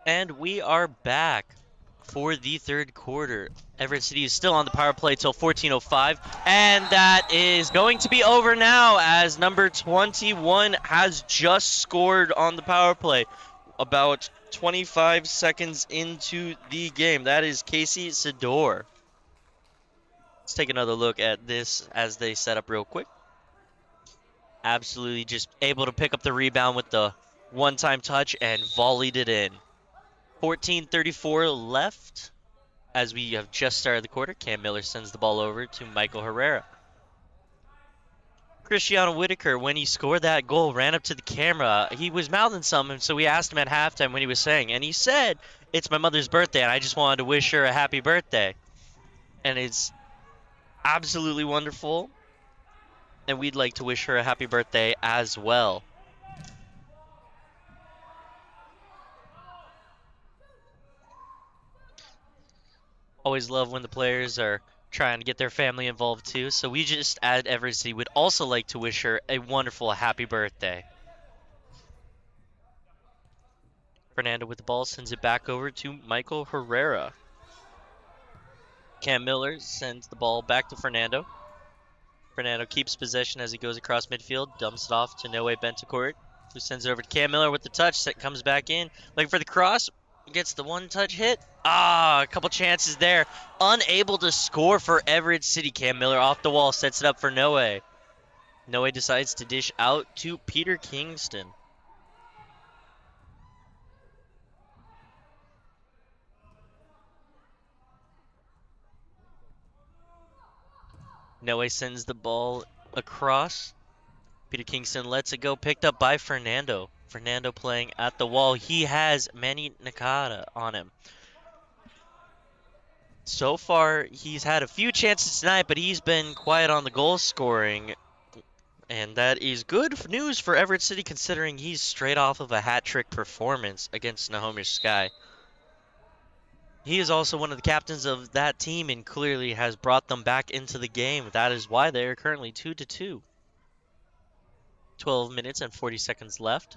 And we are back for the third quarter. Everett City is still on the power play till 14:05, and that is going to be over now as number 21 has just scored on the power play about 25 seconds into the game. That is Casey Sidor. Let's take another look at this as they set up real quick. Absolutely just able to pick up the rebound with the one-time touch and volleyed it in. 14:34 left as we have just started the quarter. Cam Miller sends the ball over to Michael Herrera. Cristiano Whitaker, when he scored that goal, ran up to the camera. He was mouthing something, so we asked him at halftime what he was saying, and he said, "It's my mother's birthday, and I just wanted to wish her a happy birthday." And it's absolutely wonderful, and we'd like to wish her a happy birthday as well. Always love when the players are trying to get their family involved too. So we just at Everett City would also like to wish her a wonderful happy birthday. Fernando with the ball sends it back over to Michael Herrera. Cam Miller sends the ball back to Fernando. Fernando keeps possession as he goes across midfield, dumps it off to Noe Bentacourt, who sends it over to Cam Miller with the touch that comes back in. Looking for the cross, gets the one-touch hit. A couple chances there. Unable to score for Everett City. Cam Miller off the wall, sets it up for Noe. Noe decides to dish out to Peter Kingston. Noe sends the ball across. Peter Kingston lets it go, picked up by Fernando. Fernando playing at the wall. He has Manny Nakata on him. So far, he's had a few chances tonight, but he's been quiet on the goal scoring. And that is good news for Everett City, considering he's straight off of a hat-trick performance against Snohomish Sky. He is also one of the captains of that team and clearly has brought them back into the game. That is why they are currently 2-2. 12 minutes and 40 seconds left.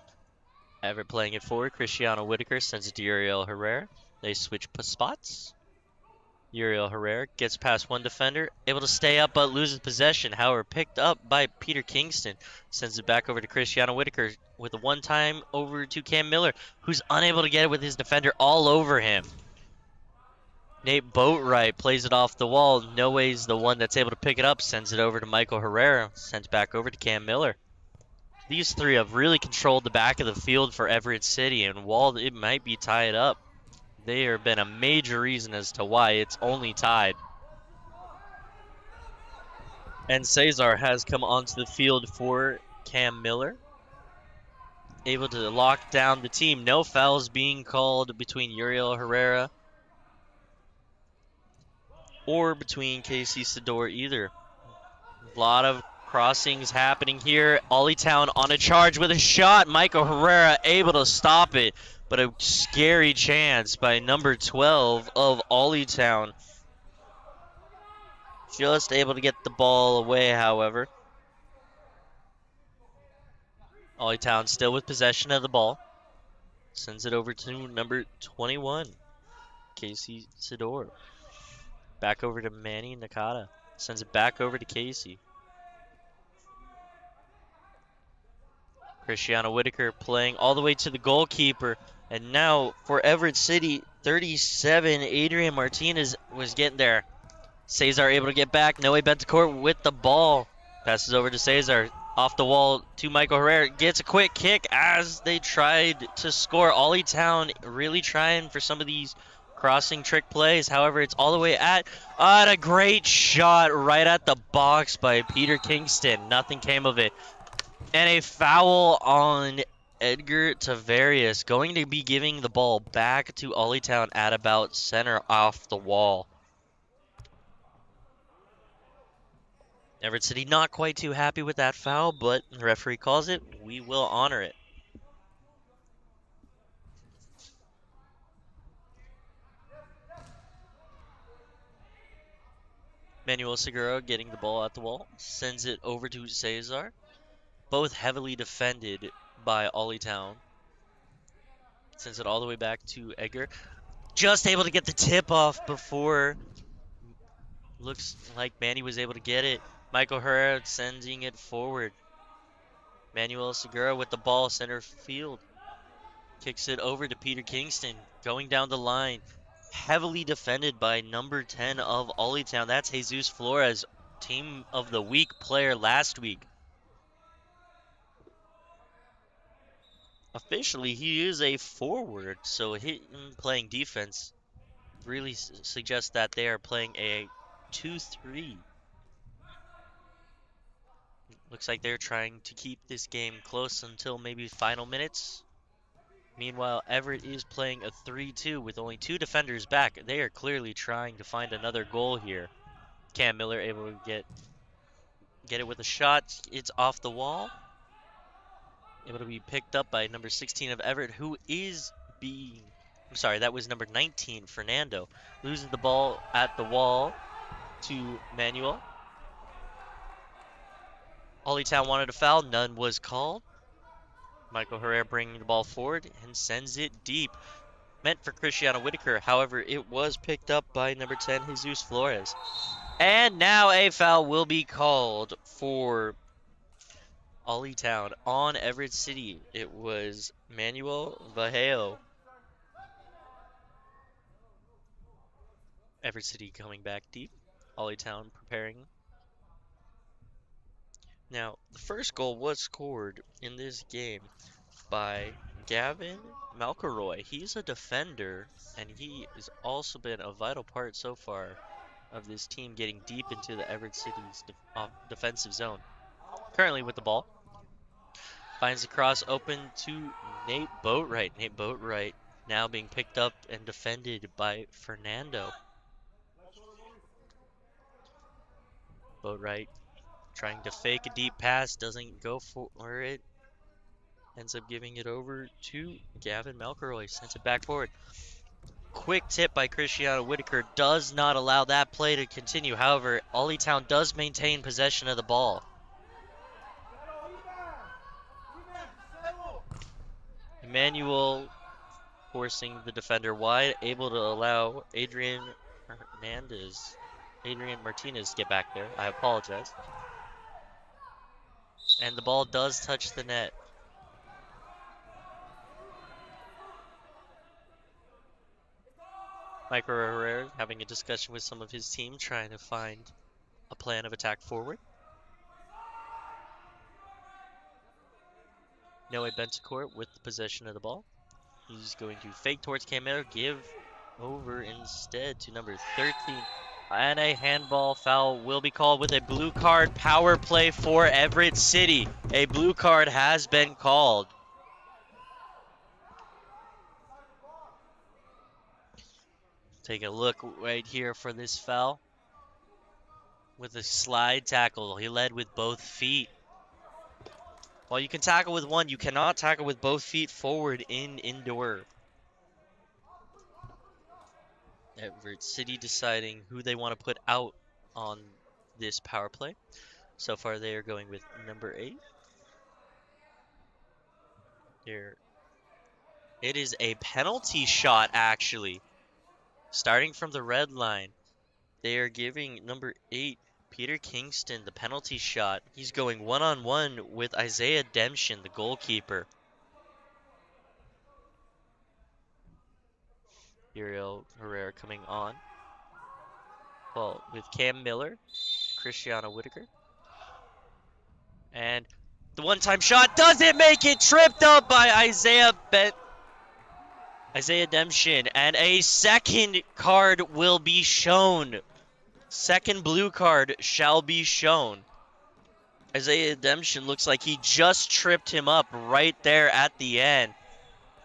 Everett playing it forward. Cristiano Whitaker sends it to Uriel Herrera. They switch spots. Uriel Herrera gets past one defender, able to stay up but loses possession. However, picked up by Peter Kingston. Sends it back over to Cristiano Whitaker with a one-time over to Cam Miller, who's unable to get it with his defender all over him. Nate Boatwright plays it off the wall. Noe's the one that's able to pick it up, sends it over to Michael Herrera, sent back over to Cam Miller. These three have really controlled the back of the field for Everett City, and while it might be tied up, they have been a major reason as to why it's only tied. And Cesar has come onto the field for Cam Miller, able to lock down the team. No fouls being called between Uriel Herrera or between Casey Sidor either. A lot of crossings happening here. Ollietown on a charge with a shot. Michael Herrera able to stop it, but a scary chance by number 12 of Ollietown. Just able to get the ball away, however. Ollietown still with possession of the ball. Sends it over to number 21, Casey Sidor. Back over to Manny Nakata. Sends it back over to Casey. Cristiano Whitaker playing all the way to the goalkeeper. And now for Everett City, 37, Adrian Martinez was getting there. Cesar able to get back. Noe Bentacourt with the ball. Passes over to Cesar. Off the wall to Michael Herrera. Gets a quick kick as they tried to score. Ollietown really trying for some of these crossing trick plays. However, it's all the way at a great shot right at the box by Peter Kingston. Nothing came of it. And a foul on Edgar Tavarius, going to be giving the ball back to Ollietown at about center off the wall. Everett City not quite too happy with that foul, but the referee calls it. We will honor it. Manuel Segura getting the ball at the wall, sends it over to Cesar. Both heavily defended by Ollietown. Sends it all the way back to Edgar. Just able to get the tip off before. Looks like Manny was able to get it. Michael Herrera sending it forward. Manuel Segura with the ball, center field. Kicks it over to Peter Kingston. Going down the line. Heavily defended by number 10 of Ollitown. That's Jesus Flores, team of the week player last week. Officially, he is a forward, so him playing defense really suggests that they are playing a 2-3. Looks like they're trying to keep this game close until maybe final minutes. Meanwhile, Everett is playing a 3-2 with only 2 defenders back. They are clearly trying to find another goal here. Cam Miller able to get it with a shot. It's off the wall. Able to be picked up by number 16 of Everett, who is being... I'm sorry, that was number 19, Fernando. Loses the ball at the wall to Manuel. Ollitown wanted a foul. None was called. Michael Herrera bringing the ball forward and sends it deep. Meant for Cristiano Whitaker. However, it was picked up by number 10, Jesus Flores. And now a foul will be called for Ollitown on Everett City. It was Manuel Vajeo. Everett City coming back deep. Ollitown preparing. Now, the first goal was scored in this game by Gavin Malcaroy. He's a defender, and he has also been a vital part so far of this team getting deep into the Everett City's defensive zone. Currently with the ball. Finds the cross open to Nate Boatwright. Nate Boatwright now being picked up and defended by Fernando. Boatwright trying to fake a deep pass, doesn't go for it. Ends up giving it over to Gavin Malcaroy. Sends it back forward. Quick tip by Cristiano Whitaker does not allow that play to continue. However, Ollitown does maintain possession of the ball. Emmanuel forcing the defender wide, able to allow Adrian Martinez to get back there. I apologize. And the ball does touch the net. Michael Herrera having a discussion with some of his team, trying to find a plan of attack forward. Noah Bentacourt with the possession of the ball. He's going to fake towards Cam Miller, give over instead to number 13. And a handball foul will be called with a blue card. Power play for Everett City. A blue card has been called. Take a look right here for this foul. With a slide tackle. He led with both feet. While you can tackle with one, you cannot tackle with both feet forward in indoor. Everett City deciding who they want to put out on this power play. So far they are going with number 8. Here. It is a penalty shot, actually. Starting from the red line. They are giving number 8, Peter Kingston, the penalty shot. He's going one-on-one with Isaiah Demption, the goalkeeper. Uriel Herrera coming on. Well, with Cam Miller, Cristiano Whitaker. And the one-time shot doesn't make it, tripped up by Isaiah Demption. And a second card will be shown. Second blue card shall be shown. Isaiah Demption looks like he just tripped him up right there at the end.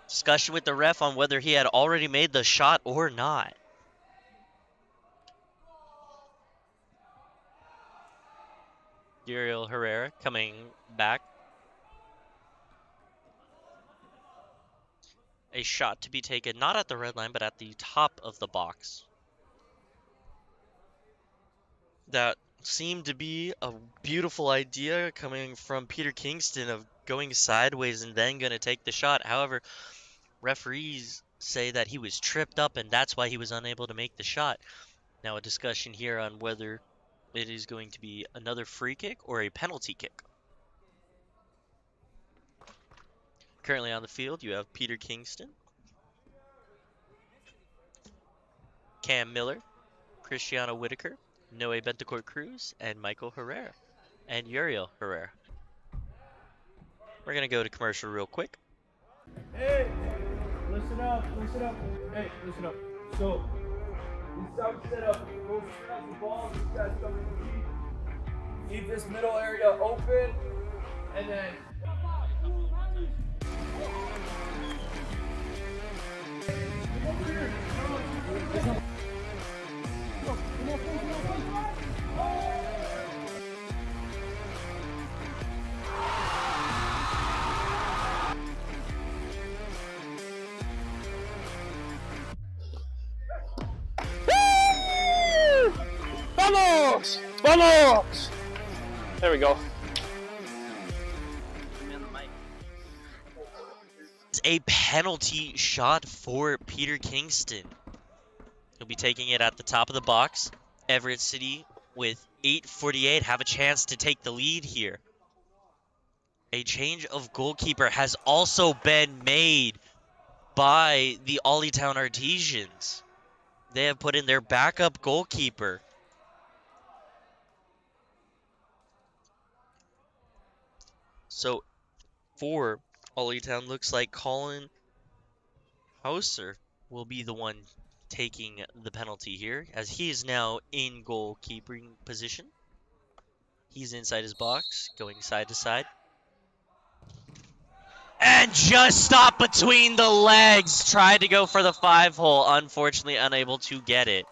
Discussion with the ref on whether he had already made the shot or not. Uriel Herrera coming back. A shot to be taken not at the red line, but at the top of the box. That seemed to be a beautiful idea coming from Peter Kingston of going sideways and then going to take the shot. However, referees say that he was tripped up and that's why he was unable to make the shot. Now a discussion here on whether it is going to be another free kick or a penalty kick. Currently on the field, you have Peter Kingston, Cam Miller, Cristiano Whitaker, Noe Bentecourt Cruz, and Michael Herrera, and Uriel Herrera. We're going to go to commercial real quick. Hey, listen up. Hey, listen up. So, this out setup, go straight out the ball, these guys come in deep. Keep this middle area open, and then Vamos! Vamos! There we go. It's a penalty shot for Peter Kingston. He'll be taking it at the top of the box. Everett City, with 8:48, have a chance to take the lead here. A change of goalkeeper has also been made by the Ollietown Artesians. They have put in their backup goalkeeper. So for Ollietown, looks like Colin Hauser will be the one taking the penalty here, as he is now in goalkeeping position. He's inside his box, going side to side. And just stopped between the legs. Tried to go for the 5-hole, unfortunately unable to get it.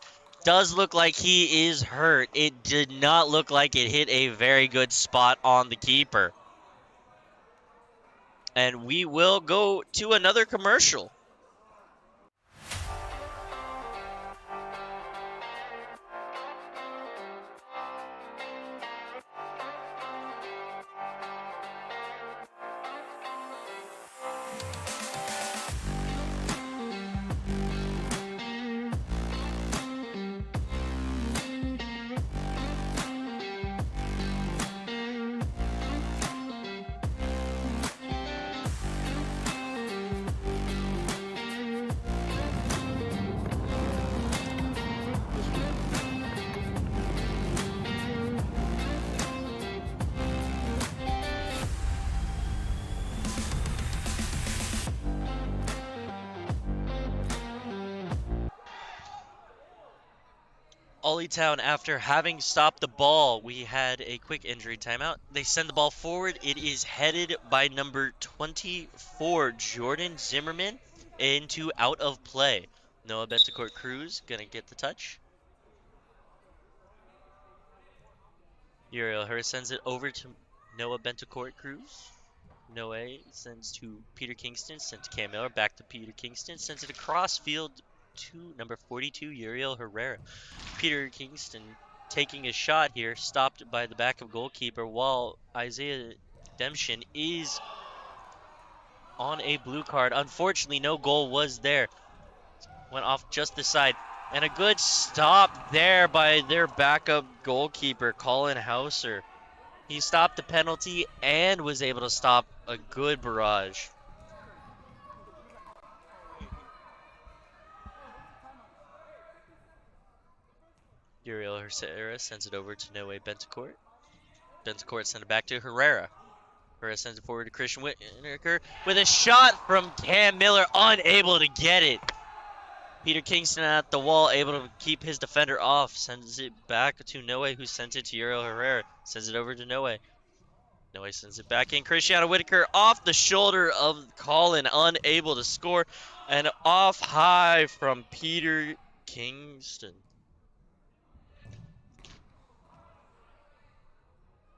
Does look like he is hurt. It did not look like it hit a very good spot on the keeper. And we will go to another commercial. Ollietown, after having stopped the ball, we had a quick injury timeout. They send the ball forward. It is headed by number 24, Jordan Zimmerman, into out of play. Noah Bentecourt Cruz gonna get the touch. Uriel Herrera sends it over to Noah Bentecourt Cruz. Noah sends to Peter Kingston, sent to Cam Miller, back to Peter Kingston, sends it across field to number 42, Uriel Herrera. Peter Kingston taking a shot here, stopped by the backup goalkeeper, while Isaiah Demption is on a blue card. Unfortunately, no goal was there. Went off just the side. And a good stop there by their backup goalkeeper, Colin Hauser. He stopped the penalty and was able to stop a good barrage. Uriel Herrera sends it over to Noe Bentecourt. Bentecourt sends it back to Herrera. Herrera sends it forward to Christian Whitaker with a shot from Cam Miller, unable to get it. Peter Kingston at the wall, able to keep his defender off. Sends it back to Noe, who sent it to Uriel Herrera. Sends it over to Noe. Noe sends it back in. Cristiano Whitaker off the shoulder of Colin, unable to score. And off high from Peter Kingston.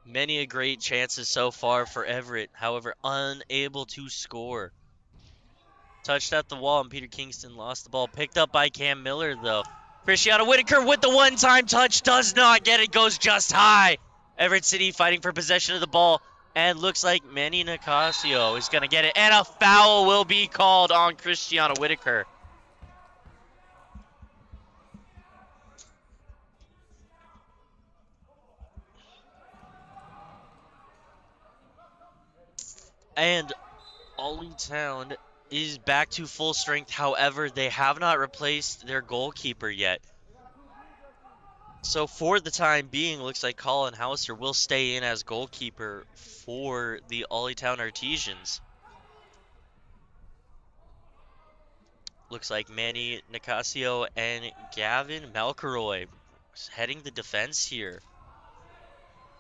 Many a great chances so far for Everett, however, unable to score. Touched at the wall, and Peter Kingston lost the ball. Picked up by Cam Miller, though. Cristiano Whitaker with the one-time touch, does not get it, goes just high. Everett City fighting for possession of the ball. And looks like Manny Nicasio is going to get it. And a foul will be called on Christiana Whitaker. And Town is back to full strength. However, they have not replaced their goalkeeper yet. So for the time being, looks like Colin Hauser will stay in as goalkeeper for the Town Artesians. Looks like Manny Nicasio and Gavin Malcaroy heading the defense here.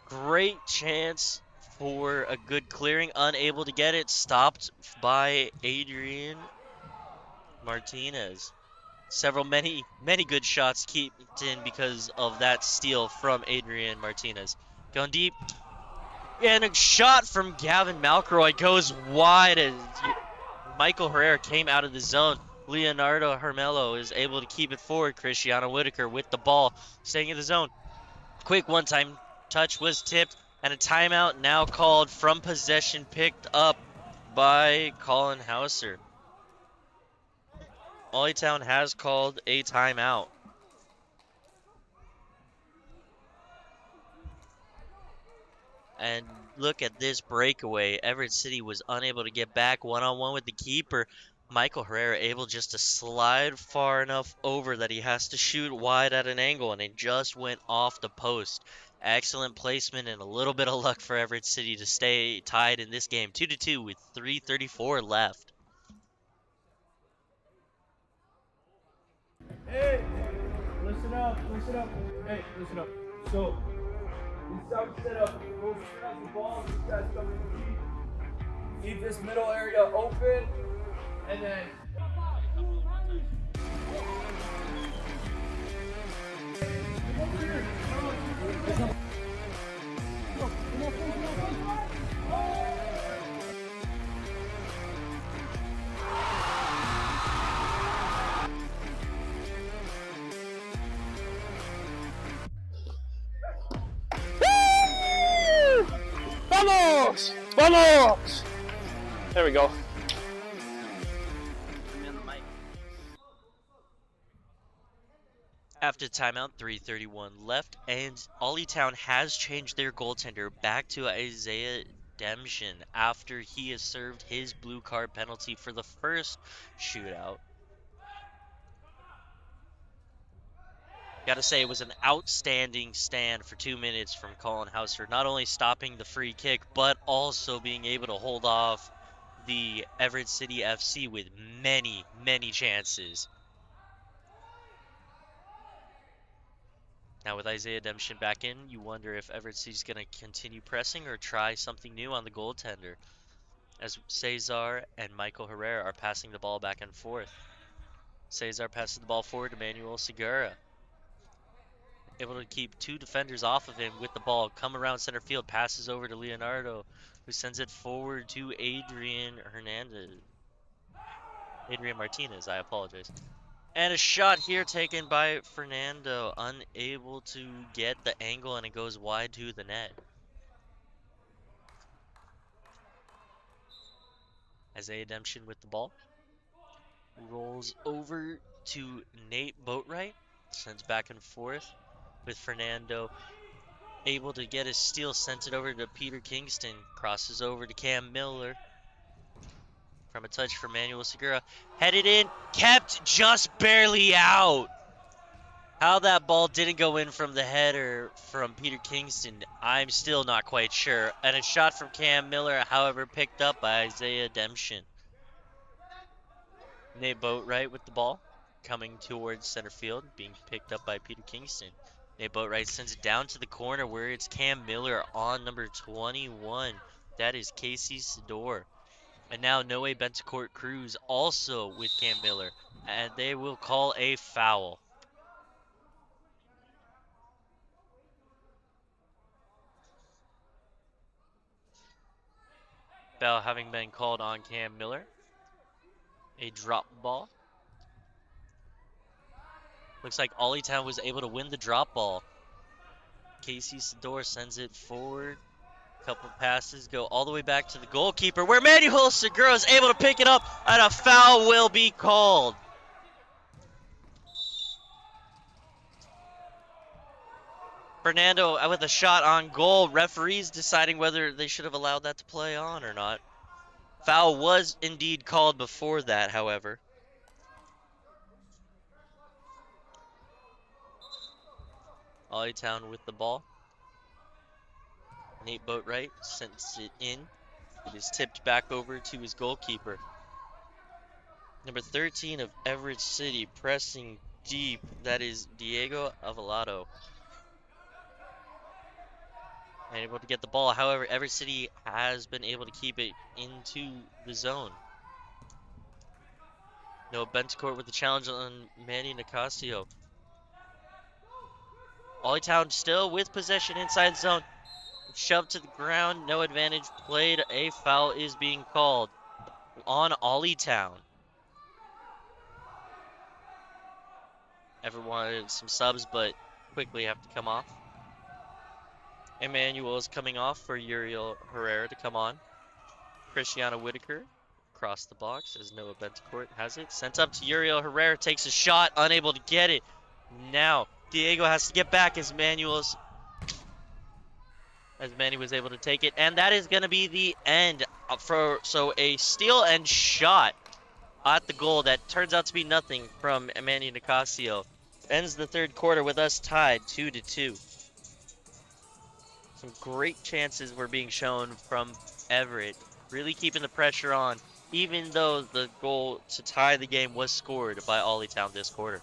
Great chance for a good clearing. Unable to get it. Stopped by Adrian Martinez. Many good shots kept in because of that steal from Adrian Martinez. Going deep. And a shot from Gavin Malcroy goes wide as Michael Herrera came out of the zone. Leonardo Hermelo is able to keep it forward. Christiana Whitaker with the ball, staying in the zone. Quick one-time touch was tipped, and a timeout now called from possession, picked up by Colin Hauser. Town has called a timeout. And look at this breakaway. Everett City was unable to get back one-on-one with the keeper. Michael Herrera able just to slide far enough over that he has to shoot wide at an angle, and it just went off the post. Excellent placement and a little bit of luck for Everett City to stay tied in this game. 2-2 with 3:34 left. Hey, listen up. Hey, listen up. So, this is how we set up. Go straight out the ball. These guys come in deep. Keep this middle area open, and then. Vamos! Vamos! There we go. After timeout, 3:31 left, and Town has changed their goaltender back to Isaiah Demption after he has served his blue card penalty for the first shootout. Gotta say, it was an outstanding stand for 2 minutes from Colin Hauser, not only stopping the free kick, but also being able to hold off the Everett City FC with many chances. Now with Isaiah Demption back in, you wonder if Everett City's going to continue pressing or try something new on the goaltender, as Cesar and Michael Herrera are passing the ball back and forth. Cesar passes the ball forward to Manuel Segura. Able to keep two defenders off of him with the ball. Come around center field, passes over to Leonardo, who sends it forward to Adrian Martinez, I apologize. And a shot here taken by Fernando, unable to get the angle, and it goes wide to the net. Isaiah Demption with the ball. Rolls over to Nate Boatwright. Sends back and forth with Fernando. Able to get his steal, sent it over to Peter Kingston. Crosses over to Cam Miller. From a touch from Manuel Segura. Headed in, kept just barely out. How that ball didn't go in from the header from Peter Kingston, I'm still not quite sure. And a shot from Cam Miller, however, picked up by Isaiah Demption. Nate Boatwright with the ball, coming towards center field, being picked up by Peter Kingston. Nate Boatwright sends it down to the corner where it's Cam Miller on number 21. That is Casey Sidor. And now Noe Bentecourt Cruz also with Cam Miller. And they will call a foul. Foul having been called on Cam Miller. A drop ball. Looks like Town was able to win the drop ball. Casey Sidor sends it forward Couple passes go all the way back to the goalkeeper, where Manuel Segura is able to pick it up, and a foul will be called. Fernando with a shot on goal. Referees deciding whether they should have allowed that to play on or not. Foul was indeed called before that, however. Ollytown with the ball. Nate Boatwright sends it in. It is tipped back over to his goalkeeper. Number 13 of Everett City pressing deep. That is Diego Avalado. And able to get the ball. However, Everett City has been able to keep it into the zone. No, Bentecourt with the challenge on Manny Nicasio. Ollytown still with possession inside zone. Shoved to the ground, no advantage played. A foul is being called on Ollytown. Everett wanted some subs, but quickly have to come off. Emmanuel is coming off for Uriel Herrera to come on. Cristiano Whitaker across the box as Noah Bentecourt has it. Sent up to Uriel Herrera, takes a shot, unable to get it. Now Diego has to get back as Manny was able to take it, and that is going to be the end. So a steal and shot at the goal that turns out to be nothing from Manny Nicasio. Ends the third quarter with us tied 2-2. Some great chances were being shown from Everett, really keeping the pressure on, even though the goal to tie the game was scored by Ollytown this quarter.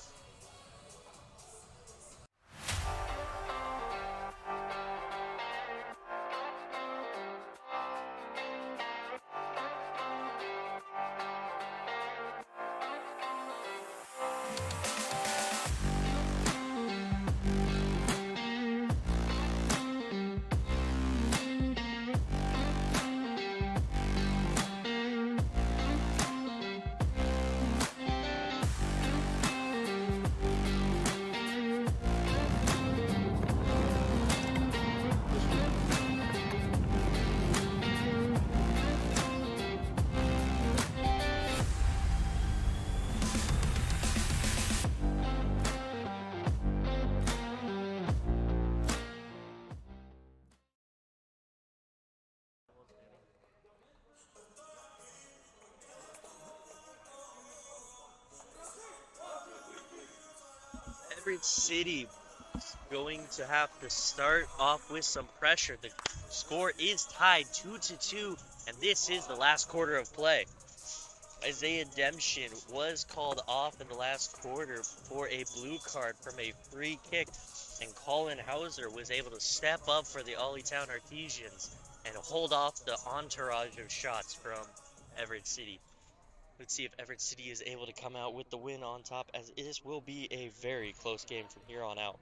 Everett City is going to have to start off with some pressure. The score is tied 2-2, and this is the last quarter of play. Isaiah Demption was called off in the last quarter for a blue card from a free kick, and Colin Hauser was able to step up for the Ollytown Artesians and hold off the entourage of shots from Everett City. Let's see if Everett City is able to come out with the win on top, as this will be a very close game from here on out.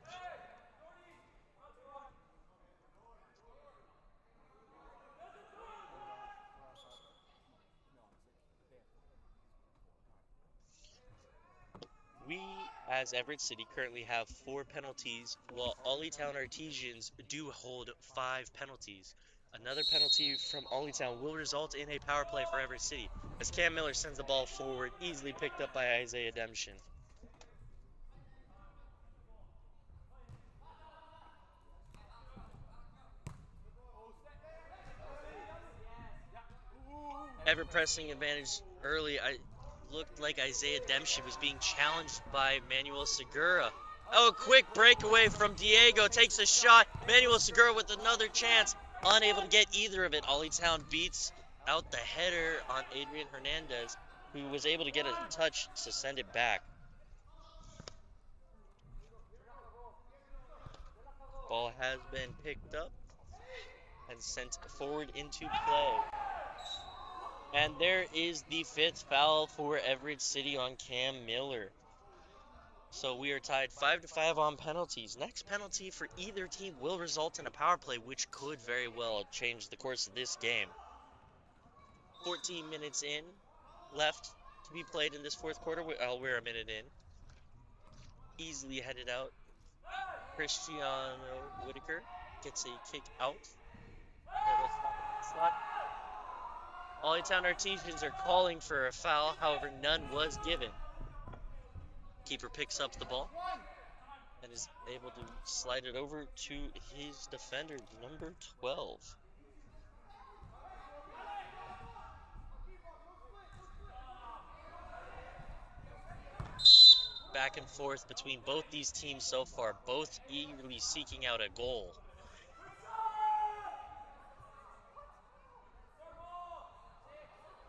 We, as Everett City, currently have 4 penalties, while Ollytown Artesians do hold 5 penalties. Another penalty from Ollytown will result in a power play for Everett City, as Cam Miller sends the ball forward, easily picked up by Isaiah Demption. Everett pressing advantage early. I looked like Isaiah Demption was being challenged by Manuel Segura. Oh, quick breakaway from Diego, takes a shot. Manuel Segura with another chance, unable to get either of it. Ollytown beats out the header on Adrian Hernandez, who was able to get a touch to send it back. Ball has been picked up and sent forward into play. And there is the 5th foul for Everett City on Cam Miller. So we are tied 5-5 on penalties. Next penalty for either team will result in a power play, which could very well change the course of this game. 14 minutes in, left to be played in this 4th quarter. We're a minute in. Easily headed out. Cristiano Whitaker gets a kick out. slot. Ollytown Artesians are calling for a foul, however, none was given. Keeper picks up the ball and is able to slide it over to his defender, number 12. Back and forth between both these teams so far, both eagerly seeking out a goal.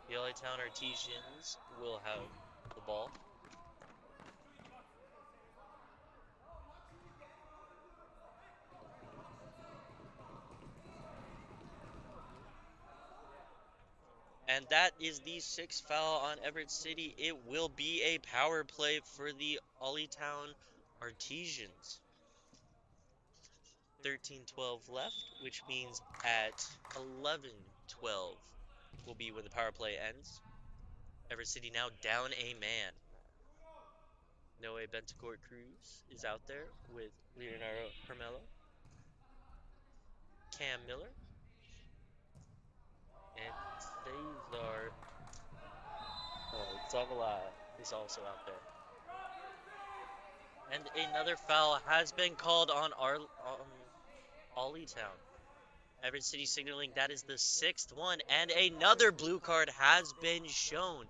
The Ollytown Artesians will have the ball. And that is the 6th foul on Everett City. It will be a power play for the Ollytown Artesians. 13-12 left, which means at 11-12 will be when the power play ends. Everett City now down a man. Noe Bentacore Cruz is out there with Leonardo Hermelo, Cam Miller, and Cesar Zavala is also out there. And another foul has been called on Ollytown. Everett City signaling that is the 6th one, and another blue card has been shown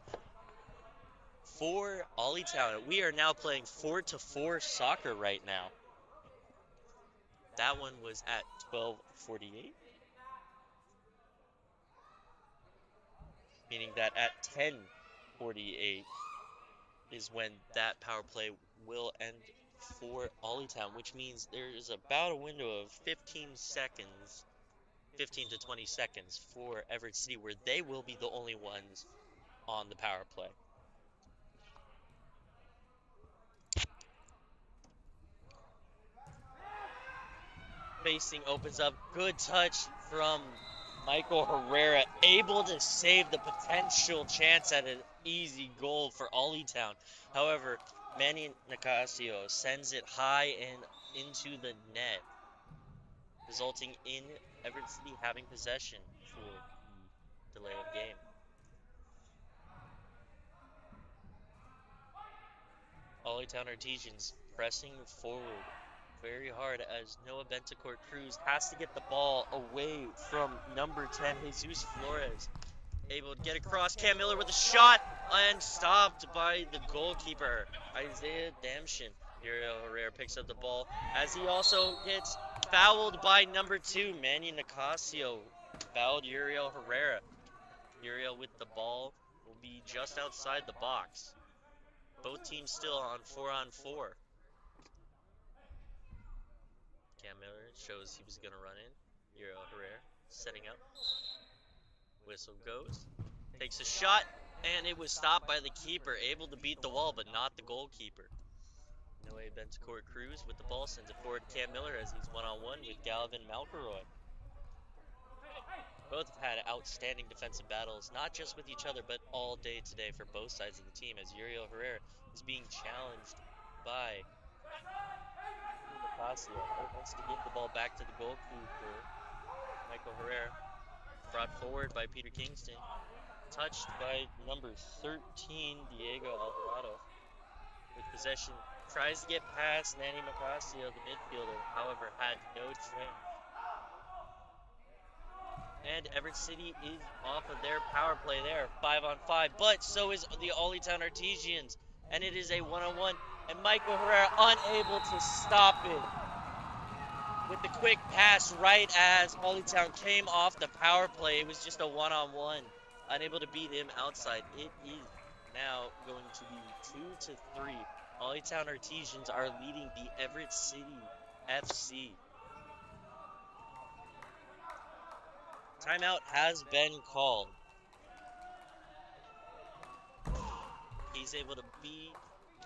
for Ollytown. We are now playing 4-4 soccer right now. That one was at 12:48, meaning that at 10:48 is when that power play will end for Ollytown, which means there is about a window of 15 to 20 seconds for Everett City, where they will be the only ones on the power play. Facing opens up, good touch from Michael Herrera, able to save the potential chance at an easy goal for Ollytown. However, Manny Nicasio sends it high and into the net, resulting in Everett City having possession for the delay of game. Ollytown Artesians pressing forward very hard as Noah Bentacore Cruz has to get the ball away from number 10, Jesus Flores. Able to get across, Cam Miller with a shot, and stopped by the goalkeeper, Isaiah Damshin. Uriel Herrera picks up the ball as he also gets fouled by number 2, Manny Nicasio. Fouled Uriel Herrera. Uriel with the ball will be just outside the box. Both teams still on 4-on-4. Cam Miller shows he was going to run in. Uriel Herrera setting up. Whistle goes. Takes a shot, and it was stopped by the keeper. Able to beat the wall, but not the goalkeeper. Noe Bentacore Cruz with the ball sends it forward to Cam Miller as he's one-on-one with Galvin Malcaroy. Both have had outstanding defensive battles, not just with each other, but all day today for both sides of the team, as Uriel Herrera is being challenged by Nicasio. Wants to give the ball back to the goalkeeper, Michael Herrera. Brought forward by Peter Kingston. Touched by number 13, Diego Alvarado. With possession, tries to get past Manny Nicasio, the midfielder, however, had no chance. And Everett City is off of their power play there, 5-on-5, but so is the Ollytown Artesians, and it is a 1-on-1, and Michael Herrera unable to stop it with the quick pass right as Ollytown came off the power play. It was just a 1-on-1, unable to beat him outside. It is now going to be 2-3. Ollytown Artesians are leading the Everett City FC. Timeout has been called. He's able to beat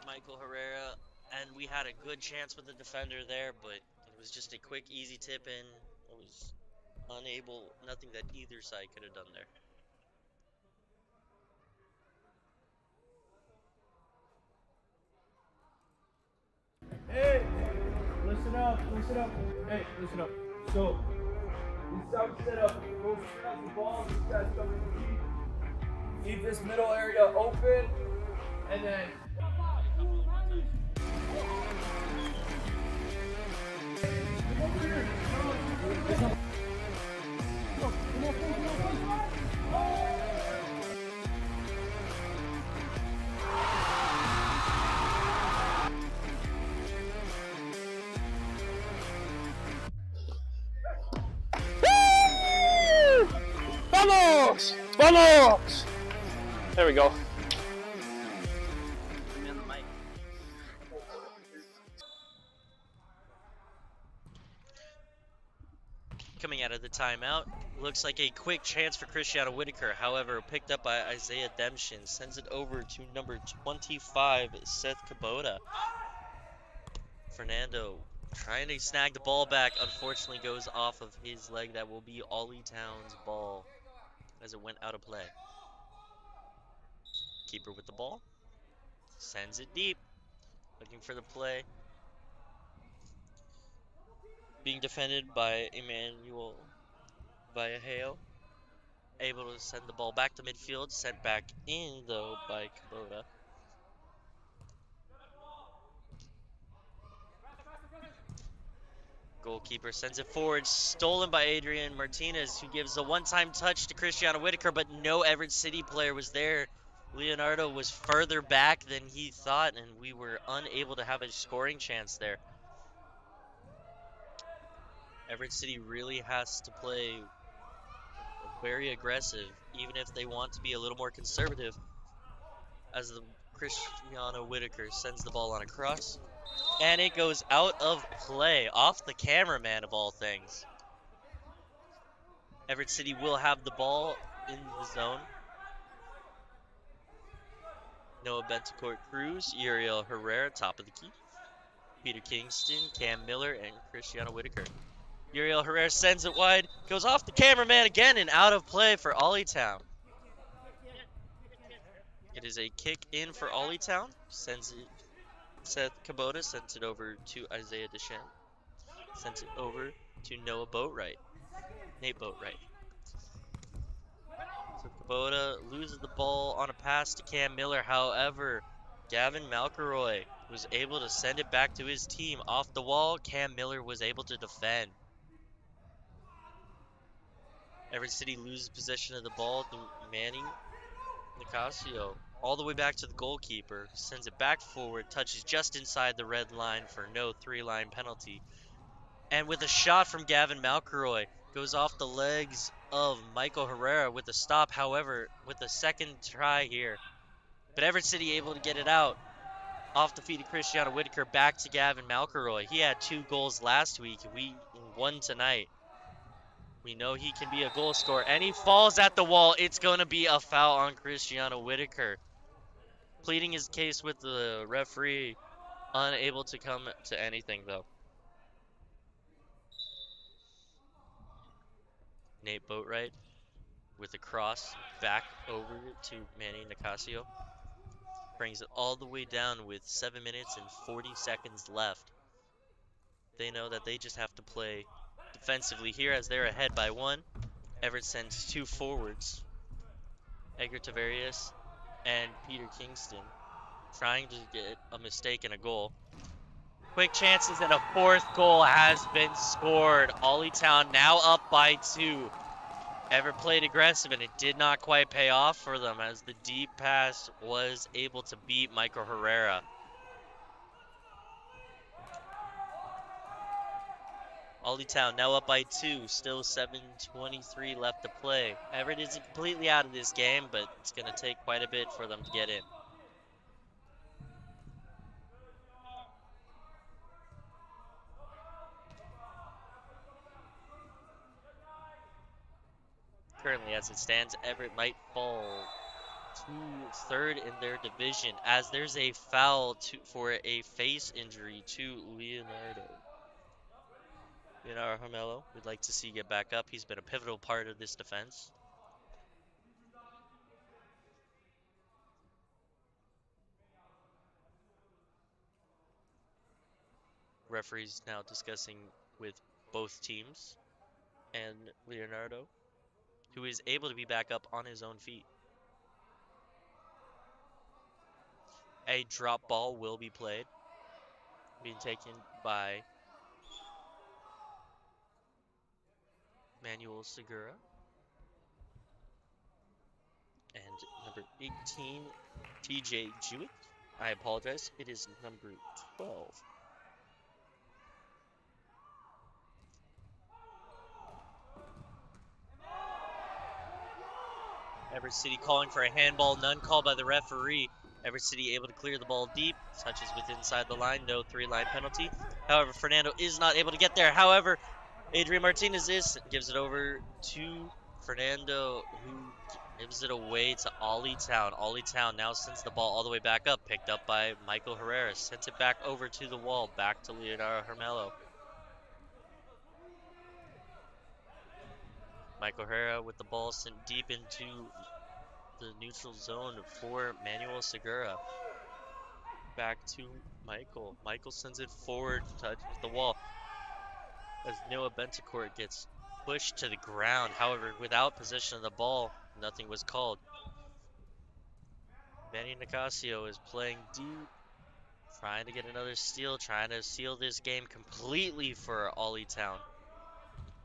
Michael Herrera, and we had a good chance with the defender there, but it was just a quick, easy tip in. It was nothing that either side could have done there. Hey, listen up. Hey, listen up. So, This out setup goes across the ball. These guys come in deep. Leave this middle area open, and then. Vamos! Vamos! There we go. Coming out of the timeout, looks like a quick chance for Cristiano Whitaker. However, picked up by Isaiah Demption, sends it over to number 25, Seth Kubota. Fernando trying to snag the ball back, unfortunately goes off of his leg. That will be Ollie Town's ball as it went out of play. Keeper with the ball, sends it deep, looking for the play. Being defended by Emmanuel Vallejo. Able to send the ball back to midfield, sent back in though by Kubota. Goalkeeper sends it forward, stolen by Adrian Martinez, who gives a one-time touch to Cristiano Whitaker, but no Everett City player was there. Leonardo was further back than he thought, and we were unable to have a scoring chance there. Everett City really has to play very aggressive, even if they want to be a little more conservative, as the Cristiano Whitaker sends the ball on a cross. And it goes out of play, off the cameraman of all things. Everett City will have the ball in the zone. Noah Bentancur Cruz, Uriel Herrera, top of the key. Peter Kingston, Cam Miller, and Cristiano Whitaker. Uriel Herrera sends it wide, goes off the cameraman again, and out of play for Ollie Town. It is a kick in for Ollie Town. Sends it. Seth Kubota sends it over to Isaiah Deschamps. Sends it over to Noah Boatwright. Nate Boatwright. So Kubota loses the ball on a pass to Cam Miller. However, Gavin McElroy was able to send it back to his team off the wall. Cam Miller was able to defend. Everett City loses possession of the ball to Manny Nicasio. All the way back to the goalkeeper, who sends it back forward, touches just inside the red line for no three-line penalty. And with a shot from Gavin McElroy, goes off the legs of Michael Herrera with a stop, however, with a second try here. But Everett City able to get it out. Off the feet of Cristiano Whitaker, back to Gavin McElroy. He had 2 goals last week. We won tonight. We know he can be a goal scorer. And he falls at the wall. It's going to be a foul on Cristiano Whitaker. Pleading his case with the referee. Unable to come to anything, though. Nate Boatwright with a cross back over to Manny Nicasio. Brings it all the way down with 7 minutes and 40 seconds left. They know that they just have to play defensively here as they're ahead by 1. Everett sends 2 forwards. Edgar Tavarius and Peter Kingston trying to get a mistake and a goal. Quick chances and a 4th goal has been scored. Ollie Town now up by 2. Everett played aggressive and it did not quite pay off for them as the deep pass was able to beat Michael Herrera. Ollie Town now up by 2, still 7:23 left to play. Everett isn't completely out of this game, but it's going to take quite a bit for them to get in. Currently, as it stands, Everett might fall to 3rd in their division as there's a foul for a face injury to Leonardo. Leonardo Hermelo, we'd like to see get back up. He's been a pivotal part of this defense. Referees now discussing with both teams And Leonardo, who is able to be back up on his own feet. A drop ball will be played, being taken by Manuel Segura. And number 18, TJ Jewett. I apologize, it is number 12. Everett City calling for a handball, none called by the referee. Everett City able to clear the ball deep, touches with inside the line, no three-line penalty. However, Fernando is not able to get there. However, Adrian Martinez gives it over to Fernando, who gives it away to Ollie Town. Ollie Town now sends the ball all the way back up, picked up by Michael Herrera, sends it back over to the wall, back to Leonardo Hermelo. Michael Herrera with the ball sent deep into the neutral zone for Manuel Segura. Back to Michael. Michael sends it forward, touches the wall as Noah Bentacourt gets pushed to the ground. However, without possession of the ball, nothing was called. Manny Nicasio is playing deep, trying to get another steal, trying to seal this game completely for Ollie Town.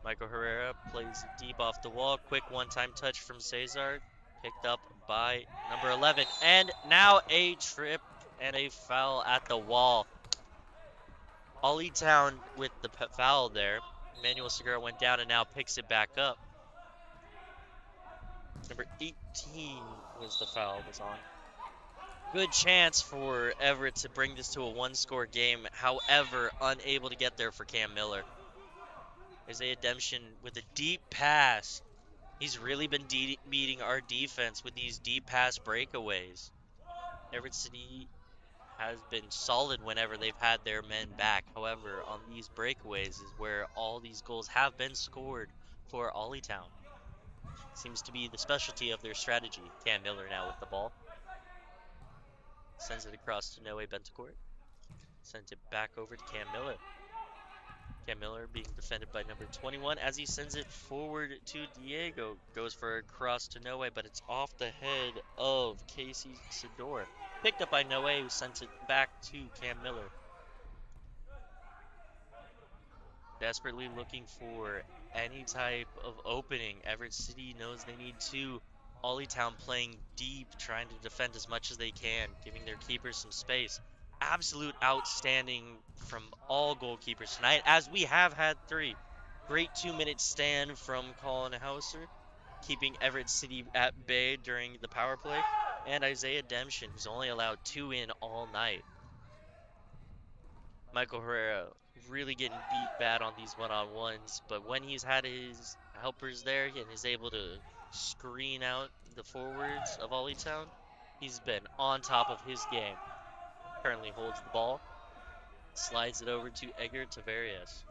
Michael Herrera plays deep off the wall. Quick one-time touch from Cesar, picked up by number 11. And now a trip and a foul at the wall. Ollie Town with the foul there. Manuel Segura went down and now picks it back up. Number 18 was the foul was on. Good chance for Everett to bring this to a one-score game. However, unable to get there for Cam Miller. Isaiah Demption with a deep pass. He's really been beating our defense with these deep pass breakaways. Everett City has been solid whenever they've had their men back. However, on these breakaways is where all these goals have been scored for Ollie Town. Seems to be the specialty of their strategy. Cam Miller now with the ball. Sends it across to Noe Bentacourt. Sends it back over to Cam Miller. Cam Miller being defended by number 21 as he sends it forward to Diego. Goes for a cross to Noe, but it's off the head of Casey Sidor. Picked up by Noe, who sends it back to Cam Miller. Desperately looking for any type of opening. Everett City knows they need two. Ollie Town playing deep, trying to defend as much as they can, giving their keepers some space. Absolute outstanding from all goalkeepers tonight, as we have had three. Great 2-minute stand from Colin Hauser, keeping Everett City at bay during the power play. And Isaiah Demption, who's only allowed 2 in all night. Michael Herrera really getting beat bad on these one-on-ones, but when he's had his helpers there and is able to screen out the forwards of Ollie Town, he's been on top of his game. Currently holds the ball, slides it over to Edgar Tavares.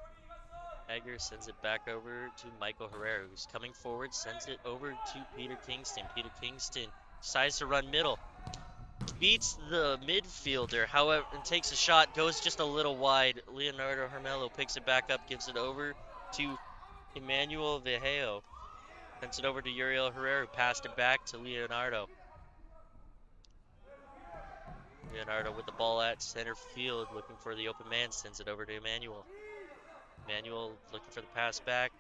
Edgar sends it back over to Michael Herrera, who's coming forward, sends it over to Peter Kingston. Peter Kingston decides to run middle, beats the midfielder, however, and takes a shot, goes just a little wide. Leonardo Hermelo picks it back up, gives it over to Emmanuel Viejo. Sends it over to Uriel Herrera, who passed it back to Leonardo. Leonardo with the ball at center field, looking for the open man, sends it over to Emmanuel. Emmanuel looking for the pass back,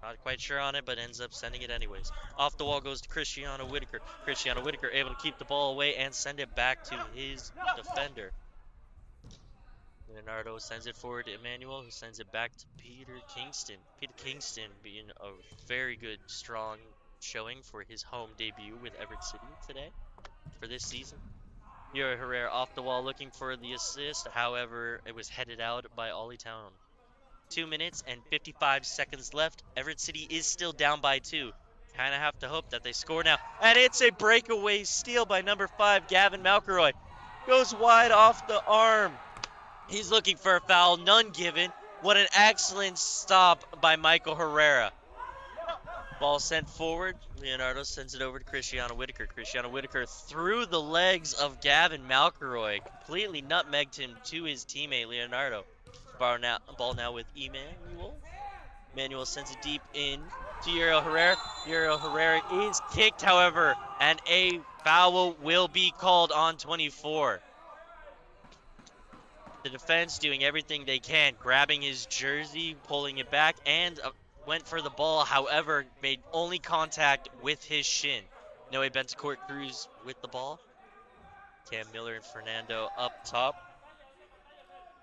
not quite sure on it, but ends up sending it anyways. Off the wall goes to Cristiano Whitaker. Cristiano Whitaker able to keep the ball away and send it back to his defender. Leonardo sends it forward to Emmanuel, who sends it back to Peter Kingston. Peter Kingston being a very good, strong showing for his home debut with Everett City today for this season. Uriel Herrera off the wall looking for the assist. However, it was headed out by Ollie Town. 2 minutes and 55 seconds left. Everett City is still down by 2. Kind of have to hope that they score now. And it's a breakaway steal by number 5, Gavin Malkeroy. Goes wide off the arm. He's looking for a foul, none given. What an excellent stop by Michael Herrera. Ball sent forward. Leonardo sends it over to Cristiano Whitaker. Cristiano Whitaker through the legs of Gavin Malkeroy. Completely nutmegged him to his teammate, Leonardo. Ball now with Emmanuel. Manuel sends it deep in to Uriel Herrera. Uriel Herrera is kicked, however, and a foul will be called on 24. The defense doing everything they can, grabbing his jersey, pulling it back, and went for the ball, however, made only contact with his shin. Noe Bentacourt Cruz with the ball. Cam Miller and Fernando up top.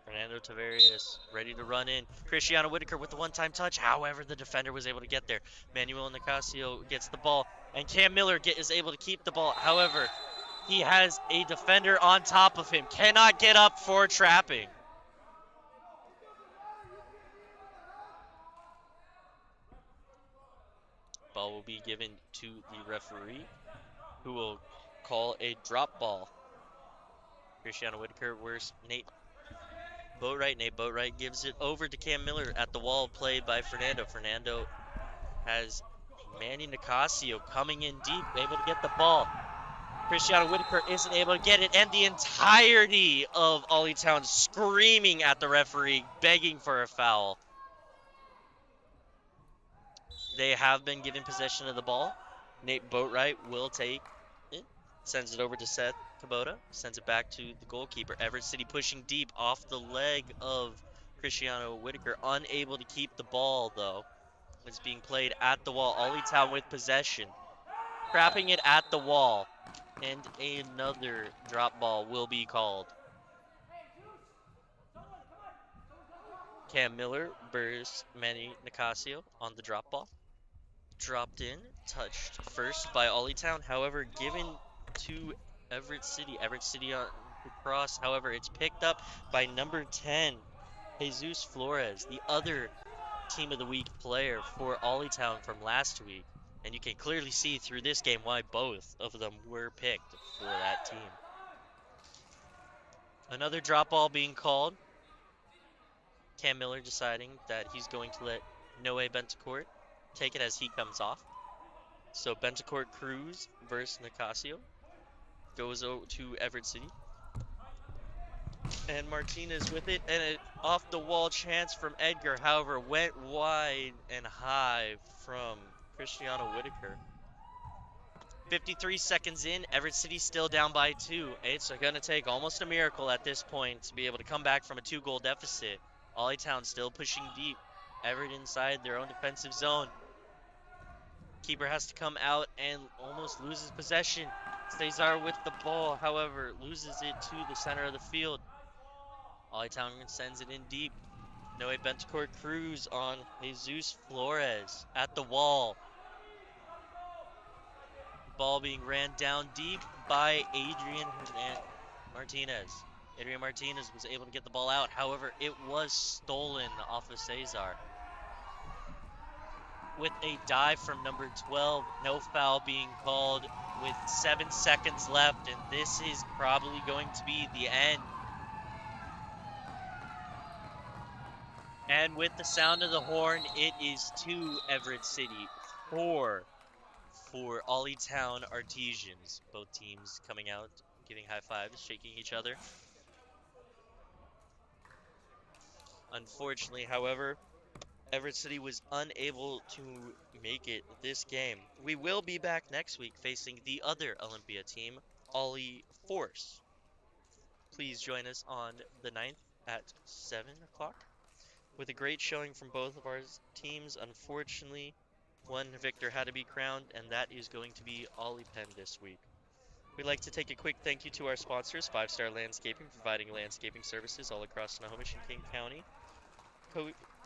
Fernando Tavares ready to run in. Cristiano Whitaker with the one-time touch. However, the defender was able to get there. Manuel Nicasio gets the ball, and Cam Miller is able to keep the ball. However, he has a defender on top of him. Cannot get up for trapping. Ball will be given to the referee, who will call a drop ball. Cristiano Whitaker, where's Nate Boatwright? Nate Boatwright gives it over to Cam Miller at the wall, played by Fernando. Fernando has Manny Nicasio coming in deep, able to get the ball. Cristiano Whitaker isn't able to get it, and the entirety of Ollie Town screaming at the referee, begging for a foul. They have been given possession of the ball. Nate Boatwright will take it, sends it over to Seth Kubota, sends it back to the goalkeeper. Everett City pushing deep off the leg of Cristiano Whitaker, unable to keep the ball though. It's being played at the wall. Ollie Town with possession, trapping it at the wall, and another drop ball will be called. Cam Miller bursts Manny Nicasio on the drop ball. Dropped in, touched first by Ollie Town, however, given to Everett City. Everett City on the cross, however, it's picked up by number 10, Jesus Flores, the other Team of the Week player for Ollie Town from last week. And you can clearly see through this game why both of them were picked for that team. Another drop ball being called. Cam Miller deciding that he's going to let Noe Bentacourt take it as he comes off. So Bentacourt Cruz versus Nicasio goes over to Everett City. And Martinez with it, and an off the wall chance from Edgar, however, went wide and high from Cristiano Whitaker. 53 seconds in, Everett City still down by 2. It's going to take almost a miracle at this point to be able to come back from a 2-goal deficit. Ollie Town still pushing deep. Everett inside their own defensive zone. Keeper has to come out and almost loses possession. Cesar with the ball, however, loses it to the center of the field. Ollie Town sends it in deep. Noe Bentacourt Cruz on Jesus Flores at the wall. Ball being ran down deep by Adrian Martinez. Adrian Martinez was able to get the ball out. However, it was stolen off of Cesar. With a dive from number 12, no foul being called with 7 seconds left, and this is probably going to be the end. And with the sound of the horn, it is 2 Everett City, 4 for Ollie Town Artesians. Both teams coming out, giving high fives, shaking each other. Unfortunately, however, Everett City was unable to make it this game. We will be back next week facing the other Olympia team, Ollie Force. Please join us on the 9th at 7 o'clock. With a great showing from both of our teams, unfortunately, one victor had to be crowned, and that is going to be Ollie Penn this week. We'd like to take a quick thank you to our sponsors, 5 Star Landscaping, providing landscaping services all across Snohomish and King County.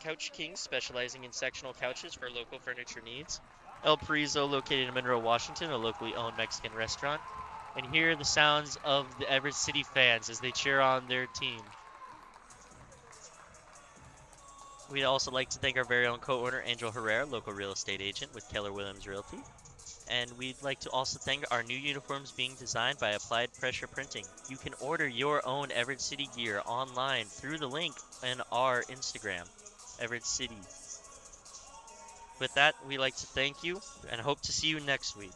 Couch Kings, specializing in sectional couches for local furniture needs. El Parizo, located in Monroe, Washington, a locally owned Mexican restaurant. And hear the sounds of the Everett City fans as they cheer on their team. We'd also like to thank our very own co-owner, Angel Herrera, local real estate agent with Keller Williams Realty. And we'd like to also thank our new uniforms being designed by Applied Pressure Printing. You can order your own Everett City gear online through the link in our Instagram, Everett City. With that, we'd like to thank you and hope to see you next week.